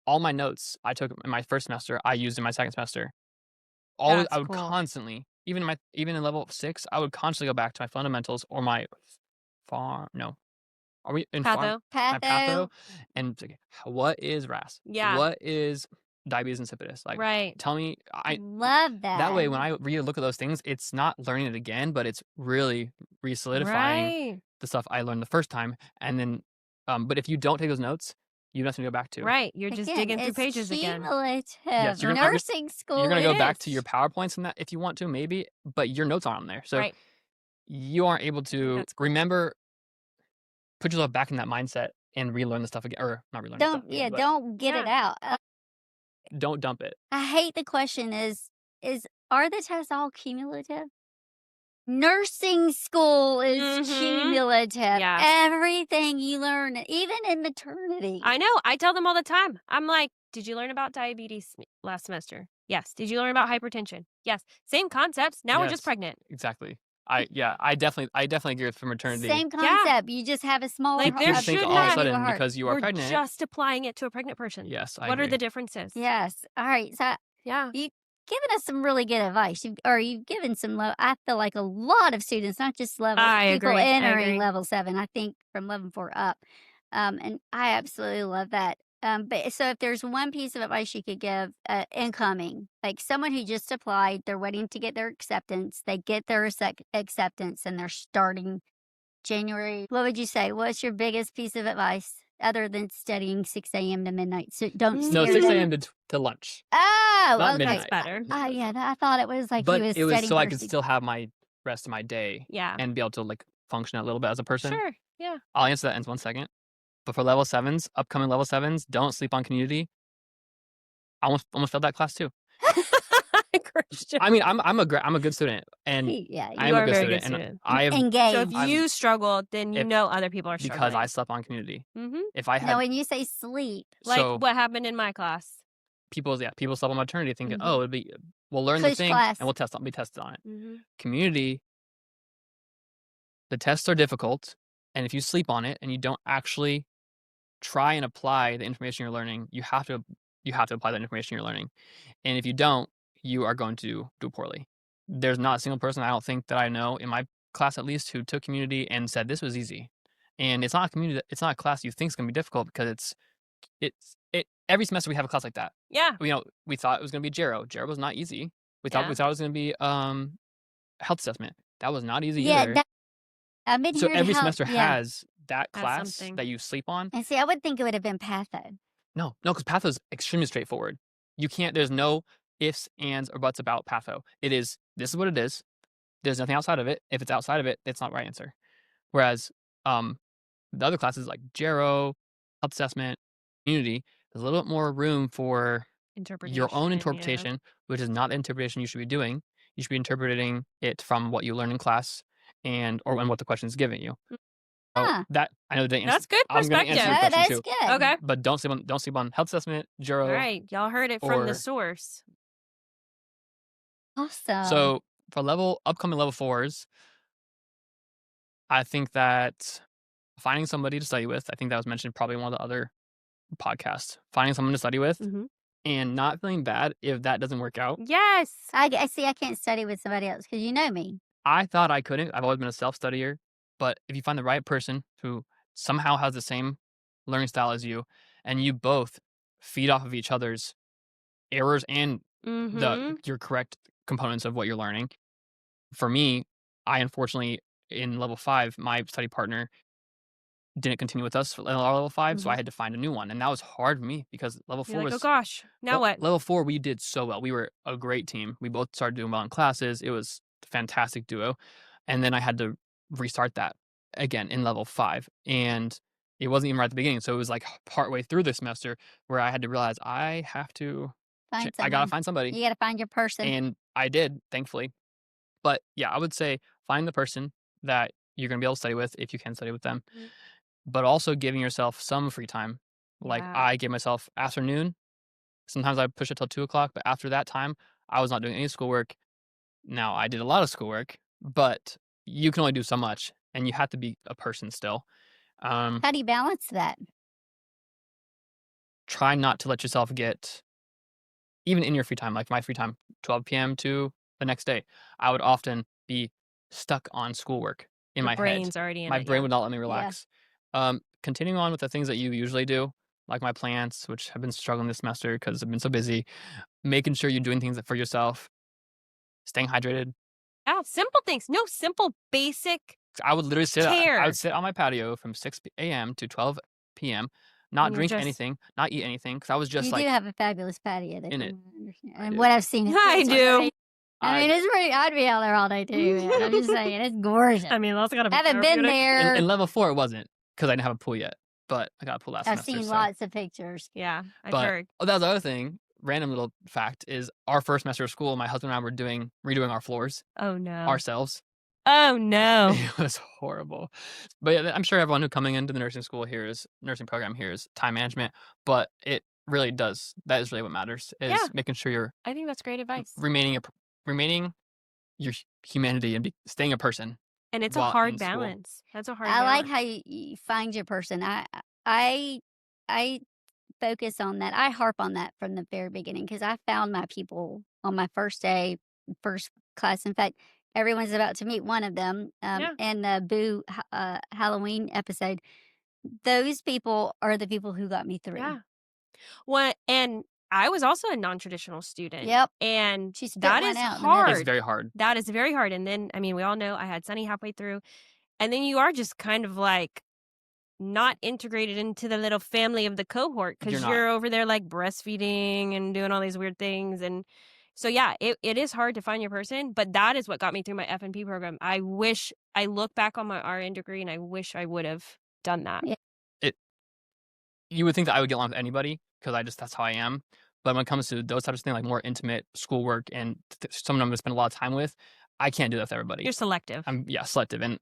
S3: all my notes I took in my first semester, I used in my second semester. Always,
S1: That's
S3: I would
S1: cool.
S3: constantly, even in level 6, I would constantly go back to my fundamentals or my are we in
S1: Patho.
S3: my
S2: Patho.
S3: patho, and like, what is RAS?
S1: Yeah.
S3: What is diabetes insipidus? Like,
S1: Right.
S3: tell me.
S2: Love that.
S3: That way, when I look at those things, it's not learning it again, but it's really re-solidifying
S1: Right.
S3: the stuff I learned the first time. And then, but if you don't take those notes, you have nothing to go back to.
S1: Right. You're just
S2: Again,
S1: digging through
S2: it's
S1: pages again.
S2: cumulative.
S3: Yes,
S2: Nursing school.
S3: You're gonna
S2: it
S3: go back
S2: is.
S3: to your PowerPoints and that if you want to, maybe, but your notes aren't on there, so
S1: Right.
S3: you aren't able to
S1: That's cool.
S3: remember, put yourself back in that mindset and relearn the stuff again, or not relearn the stuff again, but
S2: Don't get it
S1: Yeah.
S2: out.
S3: don't dump it.
S2: I hate the question is are the tests all cumulative? Nursing school is
S1: Mhm.
S2: cumulative.
S1: Yeah.
S2: Everything you learn, even in maternity.
S1: I know. I tell them all the time. I'm like, did you learn about diabetes last semester? Yes. Did you learn about hypertension? Yes. Same concepts. Now we're just
S3: Yes.
S1: pregnant.
S3: Exactly. I definitely agree with maternity.
S2: Same concept. You just have a smaller
S1: Like, there
S3: People think
S1: should
S3: all of a
S1: not-
S3: sudden
S2: heart.
S3: because you are
S1: We're
S3: pregnant.
S1: just applying it to a pregnant person.
S3: Yes, I
S1: What are
S3: agree.
S1: the differences?
S2: Yes. All right. So
S1: Yeah.
S2: you've given us some really good advice. You've given some I feel like a lot of students, not just people
S1: agree. I
S2: entering
S1: agree.
S2: level 7. I think from level 4 up. And I absolutely love that. But so if there's one piece of advice you could give incoming, like someone who just applied, they're waiting to get their acceptance, they get their acceptance and they're starting January. What would you say? What's your biggest piece of advice other than studying 6 a.m. to midnight? So don't
S3: No,
S2: scare
S3: 6
S2: them.
S3: a.m. to lunch.
S2: Oh,
S3: Not
S2: okay.
S3: midnight.
S1: That's better.
S2: Yeah, I thought it was like
S3: But
S2: he was
S3: it was
S2: studying
S3: so I could
S2: nursing.
S3: still have my rest of my day
S1: Yeah.
S3: and be able to like function a little bit as a person.
S1: Sure. Yeah.
S3: I'll answer that in 1 second. But for level 7s, upcoming level 7s, don't sleep on community. I almost failed that class too.
S1: Christian.
S3: I mean, I'm a good student, and
S2: Yeah,
S3: I
S1: You
S3: am
S1: are
S3: a good
S1: very good
S3: student, and
S1: student.
S3: I have
S2: engaged.
S1: So if
S3: I'm-
S1: you struggle, then you
S3: if-
S1: know other people are struggling.
S3: because I slept on community.
S1: Mm-hmm.
S3: If I had
S2: No, when you say sleep,
S1: Like
S3: so
S1: what happened in my class.
S3: people slept on maternity thinking,
S1: Mhm.
S3: oh, we'll learn the
S2: Push
S3: thing
S2: class.
S3: and we'll be tested on it.
S1: Mm-hmm.
S3: Community, the tests are difficult, and if you sleep on it and you don't actually try and apply the information you're learning, you have to apply that information you're learning. And if you don't, you are going to do poorly. There's not a single person I don't think that I know in my class at least who took community and said this was easy. And it's not a class you think is going to be difficult because every semester we have a class like that.
S1: Yeah.
S3: We thought it was going to be Gero. Gero was not easy. We thought it was going to be health assessment. That was not easy either.
S2: I've been
S3: So
S2: hearing
S3: every
S2: how,
S3: semester has that
S1: Has
S3: class
S1: something.
S3: that you sleep on.
S2: And see, I would think it would have been patho.
S3: No, because patho is extremely straightforward. There's no ifs, ands, or buts about patho. This is what it is. There's nothing outside of it. If it's outside of it, it's not the right answer. Whereas the other classes like Gero, health assessment, community, there's a little bit more room for your own interpretation, which is not the interpretation you should be doing. You should be interpreting it from what you learn in class or what the question is giving you.
S2: Huh.
S3: That I know the answer.
S1: That's good
S3: I'm going to
S1: perspective.
S3: answer your question
S2: That's
S3: too.
S2: good.
S1: Okay.
S3: But don't sleep on health assessment, Gero.
S1: All right. Y'all heard it from the
S3: or-
S1: source.
S2: Awesome.
S3: So for upcoming level 4s, I think that finding somebody to study with, I think that was mentioned probably in one of the other podcasts. Finding someone to study with
S1: Mhm.
S3: and not feeling bad if that doesn't work out.
S1: Yes.
S2: I see. I can't study with somebody else because you know me.
S3: I thought I couldn't. I've always been a self-studier. But if you find the right person who somehow has the same learning style as you, and you both feed off of each other's errors and
S1: Mm-hmm.
S3: your correct components of what you're learning. For me, I unfortunately, in level 5, my study partner didn't continue with us in our level 5, so I had to find a new one. And that was hard for me because level 4
S1: You're like,
S3: was...
S1: oh gosh, now what?
S3: Level 4, we did so well. We were a great team. We both started doing well in classes. It was a fantastic duo. And then I had to restart that again in level 5. And it wasn't even right at the beginning. So it was like partway through the semester where I had to realize I have to... I got to find somebody.
S2: You got to find your person.
S3: And I did, thankfully. But yeah, I would say find the person that you're going to be able to study with if you can study with them.
S1: Mhm.
S3: But also giving yourself some free time. Like
S1: Yeah.
S3: I gave myself afternoon. Sometimes I push it till 2 o'clock, but after that time, I was not doing any schoolwork. Now, I did a lot of schoolwork, but you can only do so much, and you have to be a person still.
S2: How do you balance that?
S3: Try not to let yourself get, even in your free time, like my free time, 12 p.m. to the next day, I would often be stuck on schoolwork in my
S1: brain's
S3: head.
S1: already in
S3: My
S1: it,
S3: brain
S1: yeah.
S3: would not let me relax. Continuing on with the things that you usually do, like my plants, which have been struggling this semester because I've been so busy, making sure you're doing things for yourself, staying hydrated.
S1: Yeah, simple things. No, simple, basic.
S3: I would literally sit
S1: Care.
S3: I would sit on my patio from 6 a.m. to 12 p.m., not
S1: And you're
S3: drink
S1: just-
S3: anything, not eat anything, because I was just
S2: You
S3: like,
S2: do have a fabulous patio.
S3: in it.
S2: And
S3: do.
S2: what I've seen.
S1: I
S2: it's
S1: do.
S2: great. I mean, it's pretty. I'd be out there all day too. Man. I'm just saying, it's gorgeous.
S1: I mean, that's gotta be
S2: I haven't been
S1: therapeutic.
S2: there.
S3: in level 4, it wasn't, because I didn't have a pool yet, but I got a pool last
S2: I've
S3: semester.
S2: seen
S3: so.
S2: lots of pictures.
S1: Yeah, I've
S3: But
S1: heard.
S3: that was the other thing. Random little fact is our first semester of school, my husband and I were redoing our floors
S1: Oh no.
S3: ourselves.
S1: Oh no.
S3: It was horrible. But yeah, I'm sure everyone who coming into the nursing program here is time management, but it really does. That is really what matters, is
S1: Yeah.
S3: making sure you're
S1: I think that's great advice.
S3: remaining your humanity and staying a person.
S1: And it's a
S3: while
S1: hard
S3: in school.
S1: balance. That's a hard
S2: I like
S1: balance.
S2: how you find your person. I focus on that. I harp on that from the very beginning because I found my people on my first day, first class. In fact, everyone's about to meet one of them
S1: Yeah.
S2: in the Boo Halloween episode. Those people are the people who got me through.
S1: Yeah. And I was also a non-traditional student.
S2: Yep.
S1: And
S2: She spit
S1: that
S2: one
S1: is
S2: out in the middle.
S3: It's
S1: hard.
S3: very hard.
S1: That is very hard. And then, I mean, we all know I had Sunny halfway through. And then you are just kind of like not integrated into the little family of the cohort because
S3: You're not.
S1: you're over there like breastfeeding and doing all these weird things. And so, yeah, it is hard to find your person. But that is what got me through my F&P program. I look back on my RN degree and I wish I would have done that.
S2: Yeah.
S3: You would think that I would get along with anybody because that's how I am. But when it comes to those types of things, like more intimate schoolwork and someone I'm going to spend a lot of time with, I can't do that with everybody.
S1: You're selective.
S3: I'm selective, and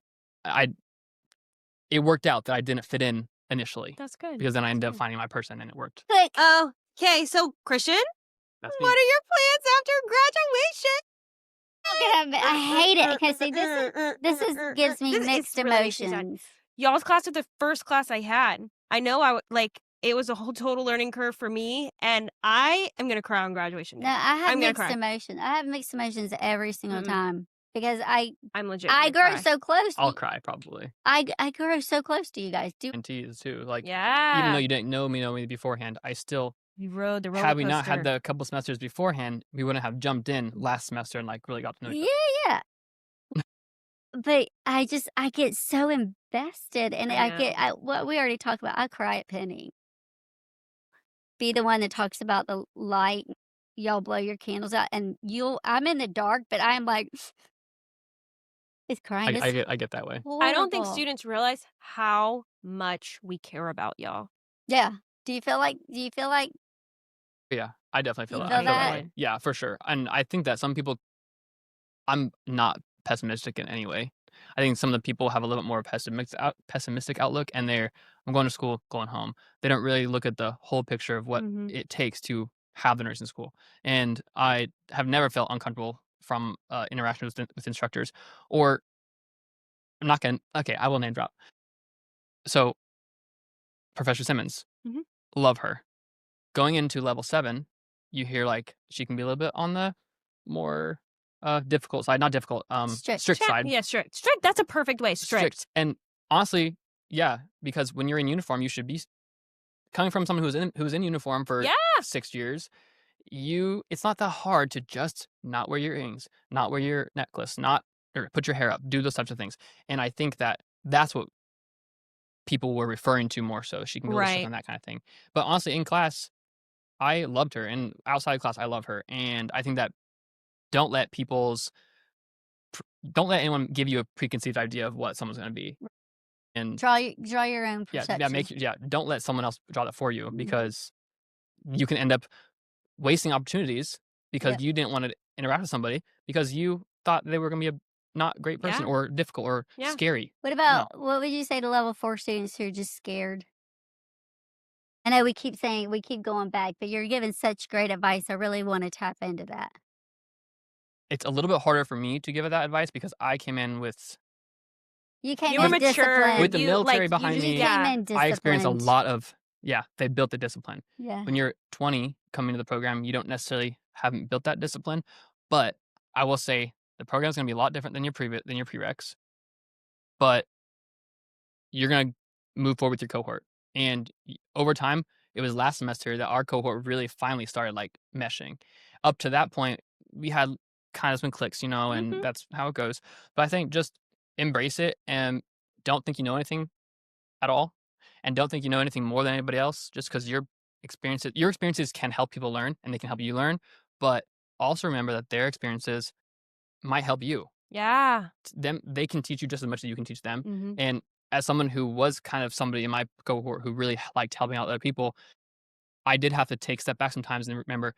S3: it worked out that I didn't fit in initially
S1: That's good.
S3: because then I ended up
S1: good.
S3: finding my person and it worked.
S2: Click.
S1: Oh, okay. So, Christian,
S3: That's me.
S1: what are your plans after graduation?
S2: I hate it because see, this gives me
S1: This is
S2: mixed
S1: really sad.
S2: emotions.
S1: Y'all's class was the first class I had. I know it was a whole total learning curve for me, and I am gonna cry on graduation day.
S2: No, I have
S1: I'm gonna
S2: mixed
S1: cry.
S2: emotions. I have mixed emotions every single
S1: Mm-mm.
S2: time. because
S1: I'm legit.
S2: I
S1: gonna
S2: grow
S1: cry.
S2: so close.
S3: I'll cry probably.
S2: I grow so close to you guys.
S3: And tease too. Like even
S1: Yeah.
S3: though you didn't know me beforehand, I still
S1: We rode the roller
S3: had we not had
S1: coaster.
S3: the couple semesters beforehand, we wouldn't have jumped in last semester and like really got to know each other.
S2: Yeah. But I get so invested, and
S1: I
S2: what we already talked about. I cry at Penny. Be the one that talks about the light. Y'all blow your candles out, and I'm in the dark, but I'm like, it's crying.
S3: I get that way.
S1: I don't think
S2: Horrible.
S1: students realize how much we care about y'all.
S2: Yeah. Do you feel like?
S3: Yeah, I definitely feel
S2: You
S3: that.
S2: feel
S3: I feel that
S2: that?
S3: way. Yeah, for sure. And I think that some people, I'm not pessimistic in any way. I think some of the people have a little bit more pessimistic outlook, and I'm going to school, going home. They don't really look at the whole picture of what
S1: Mhm.
S3: it takes to have the nursing school. And I have never felt uncomfortable from interactions with instructors, or I'm not gonna. Okay, I will name drop. So, Professor Simmons,
S1: Mhm.
S3: love her. Going into level 7, you hear like she can be a little bit on the more difficult side, not difficult, strict side.
S1: Yeah, strict. Strict. That's a perfect way. Strict.
S3: And honestly, yeah, because when you're in uniform, you should be coming from someone who's in uniform for
S1: Yeah.
S3: 6 years. It's not that hard to just not wear your earrings, not wear your necklace, or put your hair up, do those types of things. And I think that that's what people were referring to more so. She can be a little strict
S1: Right.
S3: on that kind of thing. But honestly, in class, I loved her, and outside of class, I love her. And I think that don't let anyone give you a preconceived idea of what someone's going to be. And
S2: Draw your own perception.
S3: don't let someone else draw that for you,
S2: Mhm.
S3: because you can end up wasting opportunities because
S2: Yep.
S3: you didn't want to interact with somebody because you thought they were going to be a not great person
S1: Yeah.
S3: or difficult or
S1: Yeah.
S3: scary.
S2: What about what would you say to level 4 students who are just scared? I know we keep going back, but you're giving such great advice. I really want to tap into that.
S3: It's a little bit harder for me to give that advice because I came in with
S2: You came
S1: You were
S2: in
S1: mature.
S2: disciplined.
S3: With the military
S1: you
S3: behind
S1: just-
S3: me,
S2: You
S1: Yeah.
S2: came in disciplined.
S3: I experienced a lot of they built the discipline.
S2: Yeah.
S3: When you're 20 coming to the program, you don't necessarily haven't built that discipline, but I will say the program is going to be a lot different than your prereqs, but you're going to move forward with your cohort. And over time, it was last semester that our cohort really finally started like meshing. Up to that point, we had kind of some clicks, and
S1: Mhm.
S3: that's how it goes. But I think just embrace it and don't think you know anything at all, and don't think you know anything more than anybody else just because your experiences can help people learn and they can help you learn, but also remember that their experiences might help you.
S1: Yeah.
S3: They can teach you just as much as you can teach them.
S1: Mhm.
S3: And as someone who was kind of somebody in my cohort who really liked helping out other people, I did have to take a step back sometimes and remember,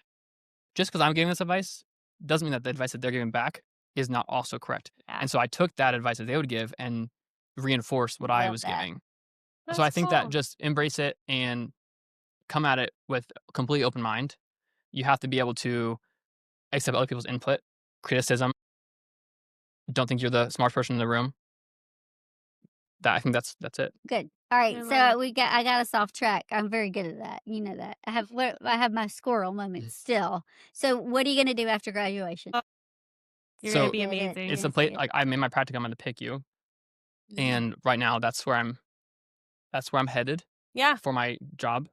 S3: just because I'm giving this advice doesn't mean that the advice that they're giving back is not also correct.
S1: Yeah.
S3: And so I took that advice that they would give and reinforced what I
S2: Love
S3: was
S2: that.
S3: giving. So
S1: That's
S3: I think that
S1: cool.
S3: just embrace it and come at it with a completely open mind. You have to be able to accept other people's input, criticism. Don't think you're the smartest person in the room. I think that's it.
S2: Good. All right.
S1: I
S2: So
S1: love
S2: I got us off track. I'm very good at that. You know that. I have my squirrel moments still. So what are you going to do after graduation?
S1: You're
S3: So
S1: gonna be
S2: Get it.
S1: amazing.
S3: it's
S2: You're
S3: a
S2: gonna
S3: place
S2: see it.
S3: like I made my practicum. I'm going to pick you,
S2: Mhm.
S3: and right now that's where I'm headed
S1: Yeah.
S3: for my job.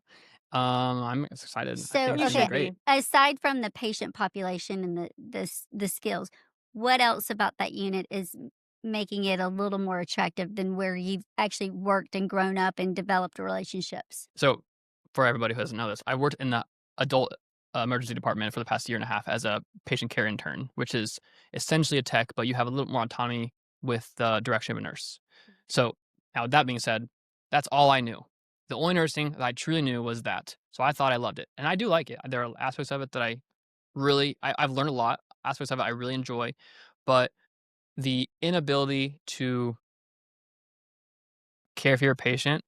S3: I'm excited.
S2: So
S3: I think it's
S1: You
S3: gonna
S1: should
S3: be
S1: be.
S3: great.
S2: aside from the patient population and the skills, what else about that unit is making it a little more attractive than where you've actually worked and grown up and developed relationships?
S3: So, for everybody who doesn't know this, I worked in the adult emergency department for the past year and a half as a patient care intern, which is essentially a tech, but you have a little more autonomy with the direction of a nurse. So, now with that being said, that's all I knew. The only nursing that I truly knew was that. So I thought I loved it, and I do like it. There are aspects of it that I've learned a lot. Aspects of it I really enjoy, but the inability to care for your patient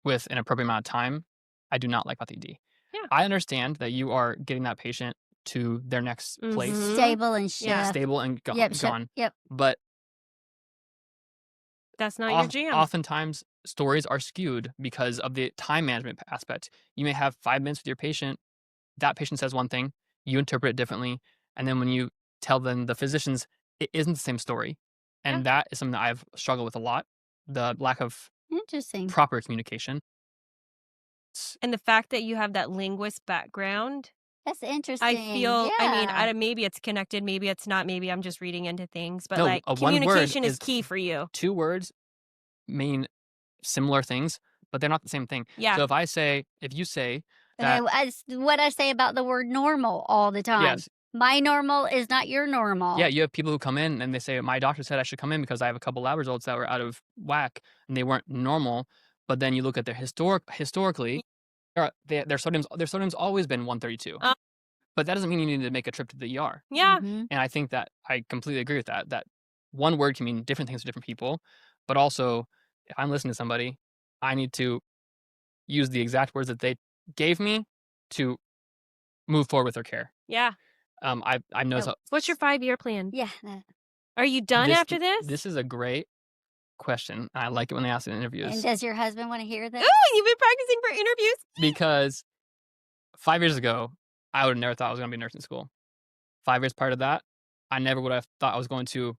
S3: with an appropriate amount of time, I do not like about the ED.
S1: Yeah.
S3: I understand that you are getting that patient to their next place,
S1: Mhm.
S2: Stable and shift.
S1: Yeah.
S3: stable and
S2: Yep.
S3: gone.
S2: Yep.
S3: But
S1: That's not your jam.
S3: oftentimes stories are skewed because of the time management aspect. You may have 5 minutes with your patient. That patient says one thing, you interpret it differently, and then when you tell them the physician's it isn't the same story. And that is something that I've struggled with a lot. The lack of
S2: Interesting.
S3: proper communication.
S1: And the fact that you have that linguist background,
S2: That's interesting.
S1: I feel,
S2: Yeah.
S1: maybe it's connected, maybe it's not, maybe I'm just reading into things, but
S3: No,
S1: like
S3: one word
S1: communication is
S3: is-
S1: key for you.
S3: 2 words mean similar things, but they're not the same thing.
S1: Yeah.
S3: So if you say that,
S2: What I say about the word normal all the time.
S3: yes,
S2: My normal is not your normal.
S3: yeah, you have people who come in and they say, my doctor said I should come in because I have a couple lab results that were out of whack and they weren't normal. But then you look at their historically, their sodium's always been 132. But that doesn't mean you need to make a trip to the ER.
S1: Yeah.
S2: Mhm.
S3: And I think that I completely agree with that. That one word can mean different things to different people. But also, if I'm listening to somebody, I need to use the exact words that they gave me to move forward with their care.
S1: Yeah.
S3: I know.
S2: So-
S1: What's your 5-year plan?
S2: Yeah.
S1: Are you done after this?
S3: This is a great question. I like it when they ask it in interviews.
S2: And does your husband want to hear this?
S1: Ooh, you've been practicing for interviews?
S3: Because 5 years ago, I would have never thought I was going to be in nursing school. 5 years prior to that, I never would have thought I was going to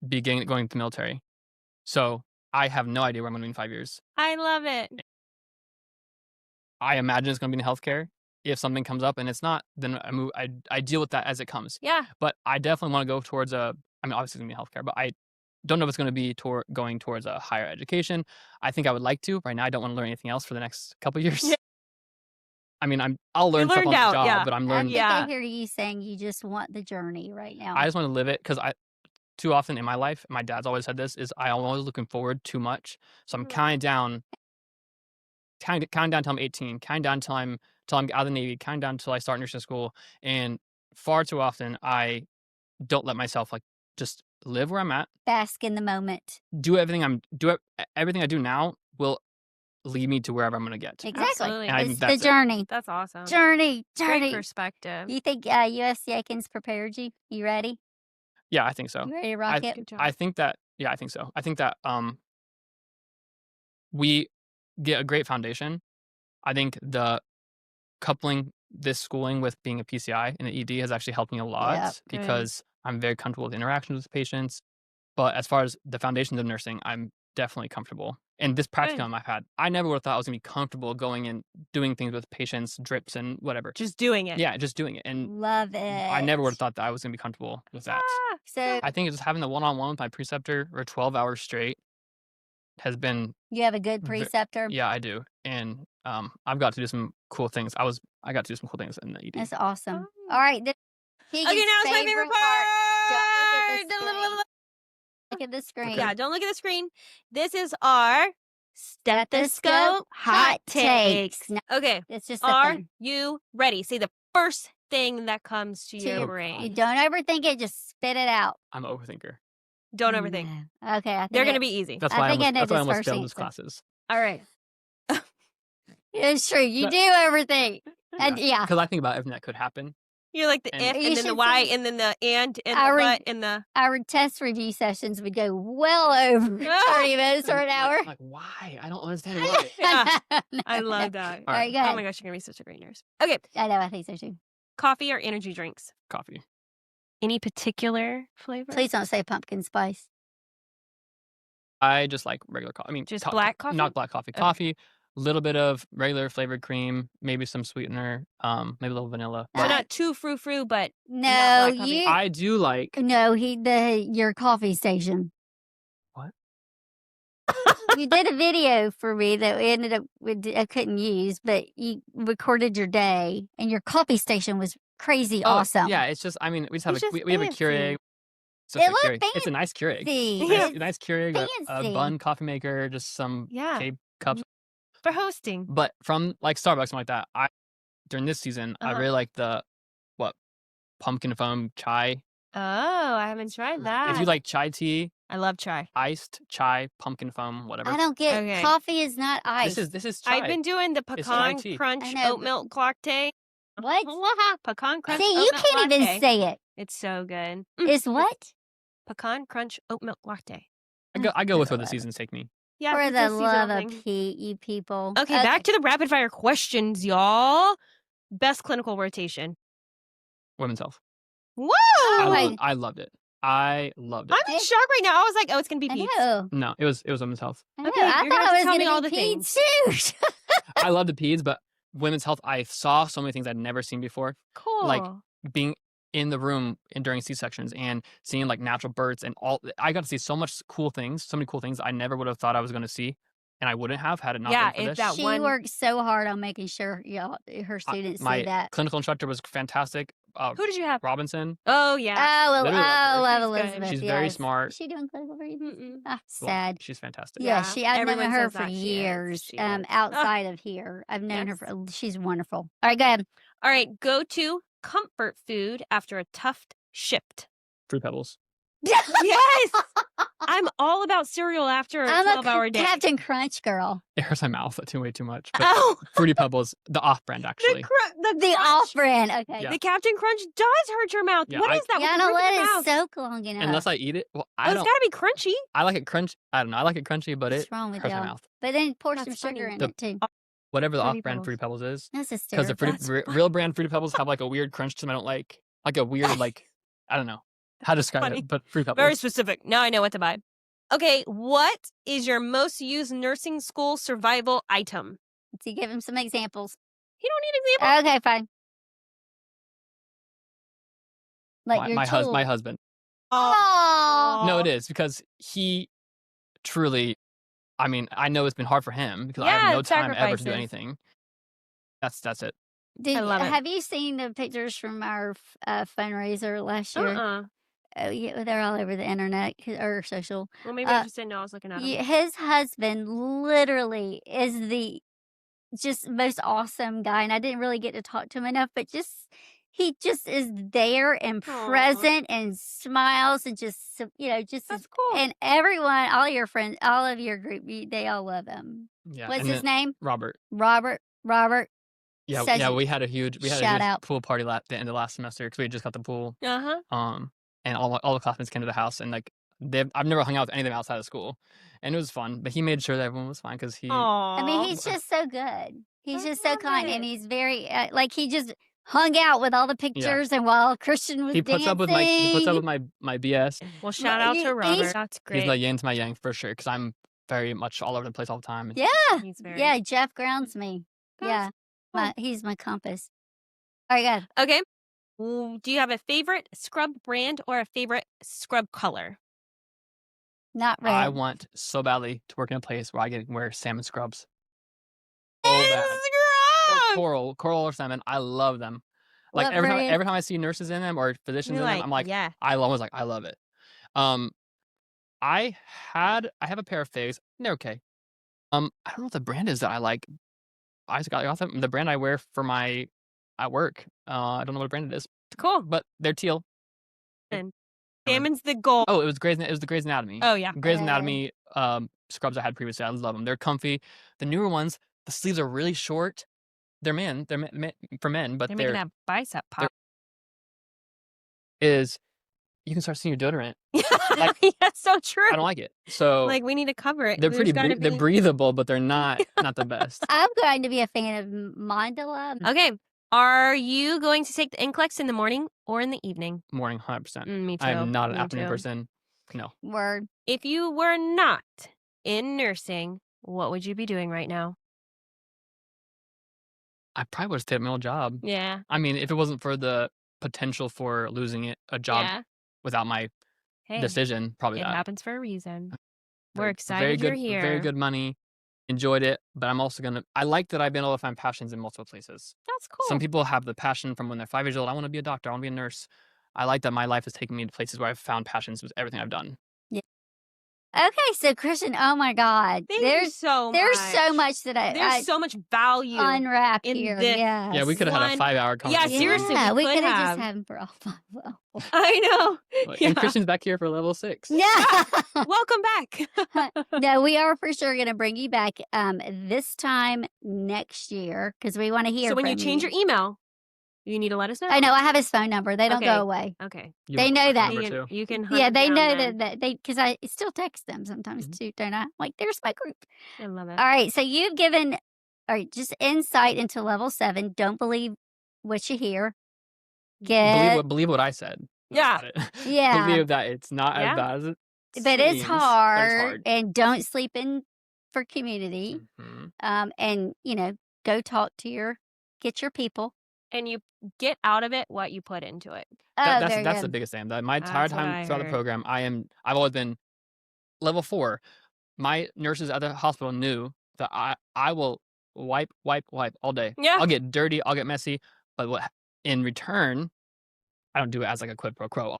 S3: be going to the military. So I have no idea where I'm going to be in 5 years.
S1: I love it.
S3: I imagine it's going to be in healthcare. If something comes up and it's not, then I deal with that as it comes.
S1: Yeah.
S3: But I definitely want to go towards obviously it's going to be healthcare, but I don't know if it's going to be going towards a higher education. I think I would like to. Right now, I don't want to learn anything else for the next couple of years.
S1: Yeah.
S3: I'll learn stuff on the
S1: learned out,
S3: job,
S1: yeah.
S3: but I'm
S2: I
S3: learning.
S2: think
S1: Yeah.
S2: I hear you saying you just want the journey right now.
S3: I just want to live it because too often in my life, my dad's always said this, is I'm always looking forward too much. So I'm counting down till I'm 18, counting down till I'm out of the Navy, counting down till I start nursing school. And far too often, I don't let myself just live where I'm at.
S2: Bask in the moment.
S3: Do everything I do now will lead me to wherever I'm going to get.
S2: Exactly.
S1: Absolutely.
S3: And I
S2: It's
S3: think
S2: the
S3: that's it.
S2: journey.
S1: That's awesome.
S2: Journey.
S1: Great perspective.
S2: You think US Keigans prepared you? You ready?
S3: Yeah, I think so.
S2: You ready to rock it?
S1: Good job.
S3: I think that, yeah, I think so. I think that we get a great foundation. I think the coupling this schooling with being a PCI and an ED has actually helped me a lot
S2: Yep,
S1: good.
S3: because I'm very comfortable with interactions with patients. But as far as the foundations of nursing, I'm definitely comfortable. And this practicum I've had, I never would have thought I was going to be comfortable going and doing things with patients, drips, and whatever.
S1: Just doing it.
S3: Yeah, just doing it. And
S2: Love it.
S3: I never would have thought that I was going to be comfortable with that.
S1: Ah,
S2: So
S3: I think just having the one-on-one with my preceptor for 12 hours straight has been,
S2: you have a good preceptor?
S3: yeah, I do. And I've got to do some cool things. I got to do some cool things in the ED.
S2: That's awesome.
S1: Oh.
S2: All right.
S1: Okay, now it's my favorite part.
S2: Look at the screen.
S1: Yeah, don't look at the screen. This is our stethoscope hot takes.
S2: No,
S1: Okay,
S2: it's just
S1: are
S2: something.
S1: you ready? Say the first thing that comes to your
S2: You
S1: brain.
S2: don't overthink it. Just spit it out.
S3: I'm an overthinker.
S1: Don't overthink.
S2: No. Okay. I think
S1: They're going to be easy.
S3: That's
S2: I
S3: why
S2: think I know
S3: that's why I
S2: this
S3: almost
S2: first
S3: failed those
S2: answer.
S3: classes.
S1: All right.
S2: It's true. You do overthink. And yeah.
S3: Because I think about everything that could happen.
S1: You're like the
S3: And-
S1: if,
S2: You
S1: and then the
S2: should
S1: why,
S2: see-
S1: and then the and the
S2: I read-
S1: but, and the...
S2: Our test review sessions would go well over 30 minutes or an hour.
S3: Like, why? I don't understand why.
S1: Yeah.
S2: No,
S1: I
S2: no.
S1: love that.
S2: All right, go
S1: Oh
S2: ahead.
S1: my gosh, you're going to be such a great nurse. Okay,
S2: I know. I think so too.
S1: coffee or energy drinks?
S3: Coffee.
S1: Any particular flavor?
S2: Please don't say pumpkin spice.
S3: I just like regular coffee. I mean,
S1: Just black coffee?
S3: Not black coffee.
S1: Okay.
S3: Coffee, little bit of regular flavored cream, maybe some sweetener, maybe a little vanilla.
S1: So
S2: Uh,
S1: not too frou-frou, but
S2: No,
S1: black coffee.
S2: you.
S3: I do like.
S2: No, your coffee station.
S3: What?
S2: You did a video for me that we ended up I couldn't use, but you recorded your day, and your coffee station was crazy awesome.
S3: Yeah, it's just. I mean, we just have
S1: It's just
S3: we have a
S1: fancy.
S3: Keurig. It's,
S2: It
S3: a
S2: looked
S3: Keurig. It's a nice Keurig.
S2: fancy.
S3: It's a nice Keurig, a
S2: Fancy.
S3: bun coffee maker, just some
S1: Yeah.
S3: cups.
S1: for hosting.
S3: But from like Starbucks, something like that, during this season, I
S1: Uh-huh.
S3: really like the pumpkin foam chai.
S1: Oh, I haven't tried that.
S3: If you like chai tea,
S1: I love chai.
S3: iced chai, pumpkin foam, whatever.
S2: I don't get
S1: Okay.
S2: coffee is not ice.
S3: This is chai.
S1: I've been doing the
S3: It's chai
S1: pecan
S3: tea.
S1: crunch
S2: I know,
S1: oat milk latte.
S2: What?
S1: Pecan crunch
S2: See,
S1: oat
S2: you
S1: milk
S2: can't
S1: latte.
S2: even say it.
S1: It's so good.
S2: Is what?
S1: Pecan crunch oat milk latte.
S3: I go with where the
S2: Love it.
S3: seasons take me.
S1: Yeah,
S2: For
S1: it's
S2: the
S1: a seasonal
S2: love of
S1: thing.
S2: Pete, you people.
S1: Okay, back to the rapid fire questions, y'all. Best clinical rotation.
S3: Women's health.
S1: Whoa!
S2: Oh, wait.
S3: I loved it. I loved it.
S1: I'm in shock right now. I was like, oh, it's going to be
S2: I
S1: peds.
S2: know.
S3: No, it was women's health.
S2: I know.
S1: Okay,
S2: I
S1: you're gonna
S2: thought
S1: have
S2: I
S1: to
S2: was
S1: tell me all
S2: going to
S1: the
S2: be peds too.
S3: I love the peds, but women's health, I saw so many things I'd never seen before.
S1: Cool.
S3: Like being in the room during C-sections and seeing like natural births and all. I got to see so many cool things I never would have thought I was going to see, and I wouldn't have had it not been for
S1: it's
S3: this.
S1: that
S2: She
S1: one.
S2: worked so hard on making sure her students see
S3: My
S2: that.
S3: clinical instructor was fantastic.
S1: Who did you have?
S3: Robinson.
S1: Oh, yeah.
S2: Oh,
S3: Literally
S2: I
S3: love her.
S2: love
S1: She's good.
S2: Elizabeth.
S3: She's very
S2: yes.
S3: smart.
S2: Is she doing clinical for you?
S1: Mm-mm.
S3: Well,
S2: Sad.
S3: she's fantastic.
S2: Yeah,
S1: Yeah,
S2: I've known
S1: everyone
S2: her
S1: says
S2: for
S1: that she is.
S2: years.
S1: She is.
S2: Outside of here, I've known her
S1: Yes.
S2: for. She's wonderful. All right, go ahead.
S1: All right, go to comfort food after a tough shift.
S3: Fruit Pebbles.
S1: Yes! I'm all about cereal after a
S2: I'm
S1: 12-hour
S2: a
S1: day.
S2: Captain Crunch girl.
S3: It hurts my mouth way too much. But
S1: Oh,
S3: Fruity Pebbles, the off-brand actually.
S2: The
S1: crunch.
S2: off-brand. Okay.
S3: Yeah.
S1: The Captain Crunch does hurt your mouth.
S3: Yeah,
S1: What is that?
S2: Yeah,
S1: with
S2: I
S1: the
S2: don't
S1: roof of
S2: let
S1: the
S2: it
S1: mouth?
S2: soak long enough.
S3: Unless I eat it. Well,
S1: Oh,
S3: I
S1: it's
S3: don't.
S1: got to be crunchy.
S3: I like it crunch. I don't know. I like it crunchy, but
S2: What's
S3: it
S2: wrong with
S3: hurts my
S2: y'all?
S3: mouth.
S2: But then pour
S1: That's
S2: some sugar
S1: funny.
S2: in
S3: The-
S2: it too.
S3: Whatever the
S1: Fruity
S3: off-brand
S1: Pebbles.
S3: Fruity Pebbles is,
S2: That's
S3: because the
S1: That's
S3: real brand Fruity Pebbles have like a weird crunch to them. I don't like a weird like I don't know how to describe
S1: Funny.
S3: it, but Fruity Pebbles.
S1: Very specific. Now I know what to buy. Okay, what is your most used nursing school survival item?
S2: So give him some examples.
S1: You don't need examples.
S2: Okay, fine. Like your tool.
S3: my husband.
S2: Oh.
S3: No, it is because he truly. I mean, I know it's been hard for him because I
S1: Yeah,
S3: have no time ever to do
S1: sacrifices.
S3: anything. That's it.
S2: Did,
S1: I love it.
S2: Have you seen the pictures from our fundraiser last year?
S1: Uh-uh.
S2: Oh, yeah, they're all over the internet or social.
S1: Well, maybe I just didn't know I was looking at them.
S2: His husband literally is the just most awesome guy, and I didn't really get to talk to him enough, but he just is there and
S1: Aw.
S2: present and smiles and just just
S1: That's cool.
S2: and everyone, all your friends, all of your group, they all love him.
S3: Yeah.
S2: What's
S3: and
S2: his
S3: then
S2: name?
S3: Robert.
S2: Robert.
S3: Yeah,
S2: Says-
S3: we had a huge
S2: Shout out.
S3: pool party the end of last semester because we had just got the pool.
S1: Uh-huh.
S3: And all the classmates came to the house and like I've never hung out with any of them outside of school, and it was fun. But he made sure that everyone was fine because he.
S1: Aww.
S2: I mean, he's just so good. He's
S1: I
S2: just so
S1: love
S2: kind,
S1: it.
S2: and he's very like he just hung out with all the pictures, and while Christian was
S3: He puts up with my BS.
S1: Well, shout out
S2: He's-
S1: to Robert. That's great.
S3: He's my yin to my yang for sure because I'm very much all over the place all the time.
S2: Yeah,
S1: He's very
S2: yeah. Jeff grounds me. Yeah,
S1: Cool.
S2: he's my compass. All right, good.
S1: Okay. Do you have a favorite scrub brand or a favorite scrub color?
S2: Not red.
S3: I want so badly to work in a place where I can wear salmon scrubs. So bad. Or coral or salmon. I love them. Like
S2: What
S3: every
S2: brand?
S3: time I see nurses in them or physicians
S1: You're
S3: in them, I'm like,
S1: yeah.
S3: I love it. I have a pair of figs. They're okay. I don't know what the brand is that I like. I just got them. The brand I wear for at work. I don't know what brand it is,
S1: Cool.
S3: but they're teal.
S1: Salmon's the goal.
S3: Oh, it was the Grey's Anatomy.
S1: Oh, yeah.
S3: Grey's Anatomy scrubs I had previously. I love them. They're comfy. The newer ones, the sleeves are really short. They're for men, but
S1: They're making that bicep pop.
S3: You can start seeing your deodorant.
S1: That's so true.
S3: I don't like it. So
S1: Like, we need to cover it.
S3: they're
S1: There's
S3: pretty.
S1: gotta
S3: They're
S1: be-
S3: breathable, but they're not the best.
S2: I'm going to be a fan of Mandala.
S1: Okay. Are you going to take the NCLEX in the morning or in the evening?
S3: Morning, 100%.
S1: Me too.
S3: I am not an
S1: Me
S3: afternoon
S1: too.
S3: person. No.
S2: Word.
S1: If you were not in nursing, what would you be doing right now?
S3: I probably would have stayed at my old job.
S1: Yeah.
S3: I mean, if it wasn't for the potential for losing a job
S1: Yeah.
S3: without my
S1: Hey,
S3: decision, probably
S1: it
S3: not.
S1: happens for a reason. We're
S3: Very
S1: excited
S3: good,
S1: you're here.
S3: Very good money. Enjoyed it, but I'm also I like that I've been able to find passions in multiple places.
S1: That's cool.
S3: Some people have the passion from when they're 5 years old. I want to be a doctor. I want to be a nurse. I like that my life has taken me to places where I've found passions with everything I've done.
S2: Okay, so Christian, oh my God,
S1: Thank you
S2: there's
S1: so
S2: there's
S1: much.
S2: so much that I
S1: There's so much value.
S2: unwrap
S1: in
S2: here.
S1: this.
S2: Yes.
S3: Yeah, we could have had a
S1: One-
S3: 5-hour
S1: Yeah,
S3: conversation.
S1: seriously,
S2: Yeah,
S1: we
S2: we
S1: could
S2: could have
S1: have.
S2: just had him for all 5.
S1: I know. Yeah.
S3: And Christian's back here for level 6.
S2: Yeah.
S1: Welcome back.
S2: No, we are for sure going to bring you back this time next year because we want to hear
S1: So when
S2: from
S1: you change your email, you need to let us know.
S2: I know, I have his phone number. They don't
S1: Okay.
S2: go away.
S1: Okay.
S3: You
S2: They
S3: want
S2: know
S3: my
S2: that.
S3: number
S1: You
S3: too.
S1: can, you can hunt
S2: Yeah,
S1: them
S2: they
S1: down
S2: know
S1: then.
S2: that they because I still text them sometimes
S3: Mhm.
S2: too, don't I? Like, there's my group.
S1: I love it.
S2: All right, so you've given just insight into level 7. Don't believe what you hear. Get
S3: Believe what I said.
S1: Yeah.
S3: about it.
S2: Yeah.
S3: Believe that it's not
S1: Yeah.
S3: as bad as it
S2: But it's
S3: seems,
S2: hard. And don't sleep in for community.
S3: Mhm.
S2: And, go talk to get your people.
S1: And you get out of it what you put into it.
S2: Oh,
S3: That's
S2: very
S3: the
S2: good.
S3: biggest thing. That my entire
S1: That's what
S3: time
S1: I
S3: throughout the
S1: heard.
S3: program, I've always been level 4. My nurses at the hospital knew that I will wipe all day.
S1: Yeah.
S3: I'll get dirty, I'll get messy, but in return, I don't do it as like a quid pro quo.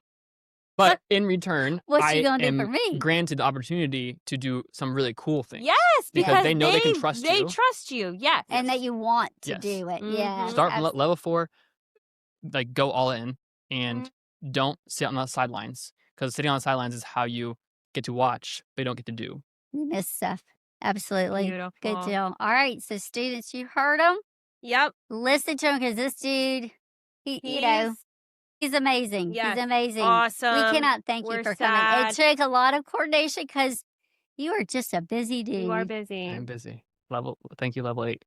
S3: But in return,
S2: What you
S3: I
S2: gonna do
S3: am
S2: for me?
S3: granted the opportunity to do some really cool things.
S1: Yes,
S3: Because they know they can trust
S1: they
S3: you.
S1: trust you. Yes.
S2: And that
S3: Yes.
S2: you want to
S3: Yes.
S2: do it.
S1: Mhm.
S2: Yeah.
S3: Start from
S2: abs-
S3: level 4, like go all in, and don't sit on the sidelines, because sitting on the sidelines is how you get to watch, but you don't get to do.
S2: You miss stuff. Absolutely. Good
S1: Beautiful.
S2: deal. All right. So, students, you heard him.
S1: Yep.
S2: Listen to him because this dude, he's amazing.
S1: Yes,
S2: He's amazing.
S1: awesome.
S2: We cannot thank you
S1: We're
S2: for coming. It
S1: sad.
S2: took a lot of coordination because you are just a busy dude.
S1: You are busy.
S3: I'm busy. Thank you, level 8.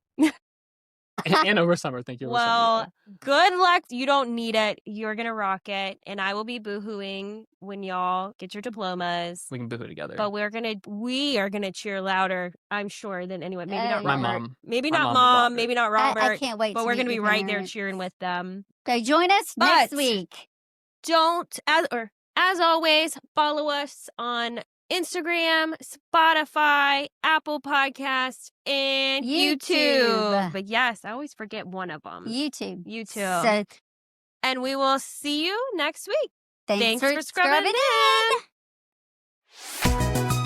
S3: and over summer. Thank you over summer.
S1: Well, good luck. You don't need it. You're going to rock it. And I will be boohooing when y'all get your diplomas.
S3: We can boohoo together.
S1: But we are gonna cheer louder, I'm sure, than anyone. Maybe not
S2: yeah.
S3: My
S1: Robert.
S3: mom.
S1: Maybe
S3: My
S1: not
S3: mom
S1: mom.
S3: would rock
S1: Maybe
S3: it.
S1: not Robert.
S2: I can't wait
S1: But
S2: to
S1: we're
S2: meet
S1: gonna be
S2: your
S1: right there
S2: parents.
S1: cheering with them.
S2: So join us next
S1: But-
S2: week.
S1: Don't as always, follow us on Instagram, Spotify, Apple Podcasts, and YouTube. But yes, I always forget one of them.
S2: YouTube.
S1: YouTube.
S2: So
S1: And we will see you next week.
S2: thanks
S1: for scrubbing
S2: in.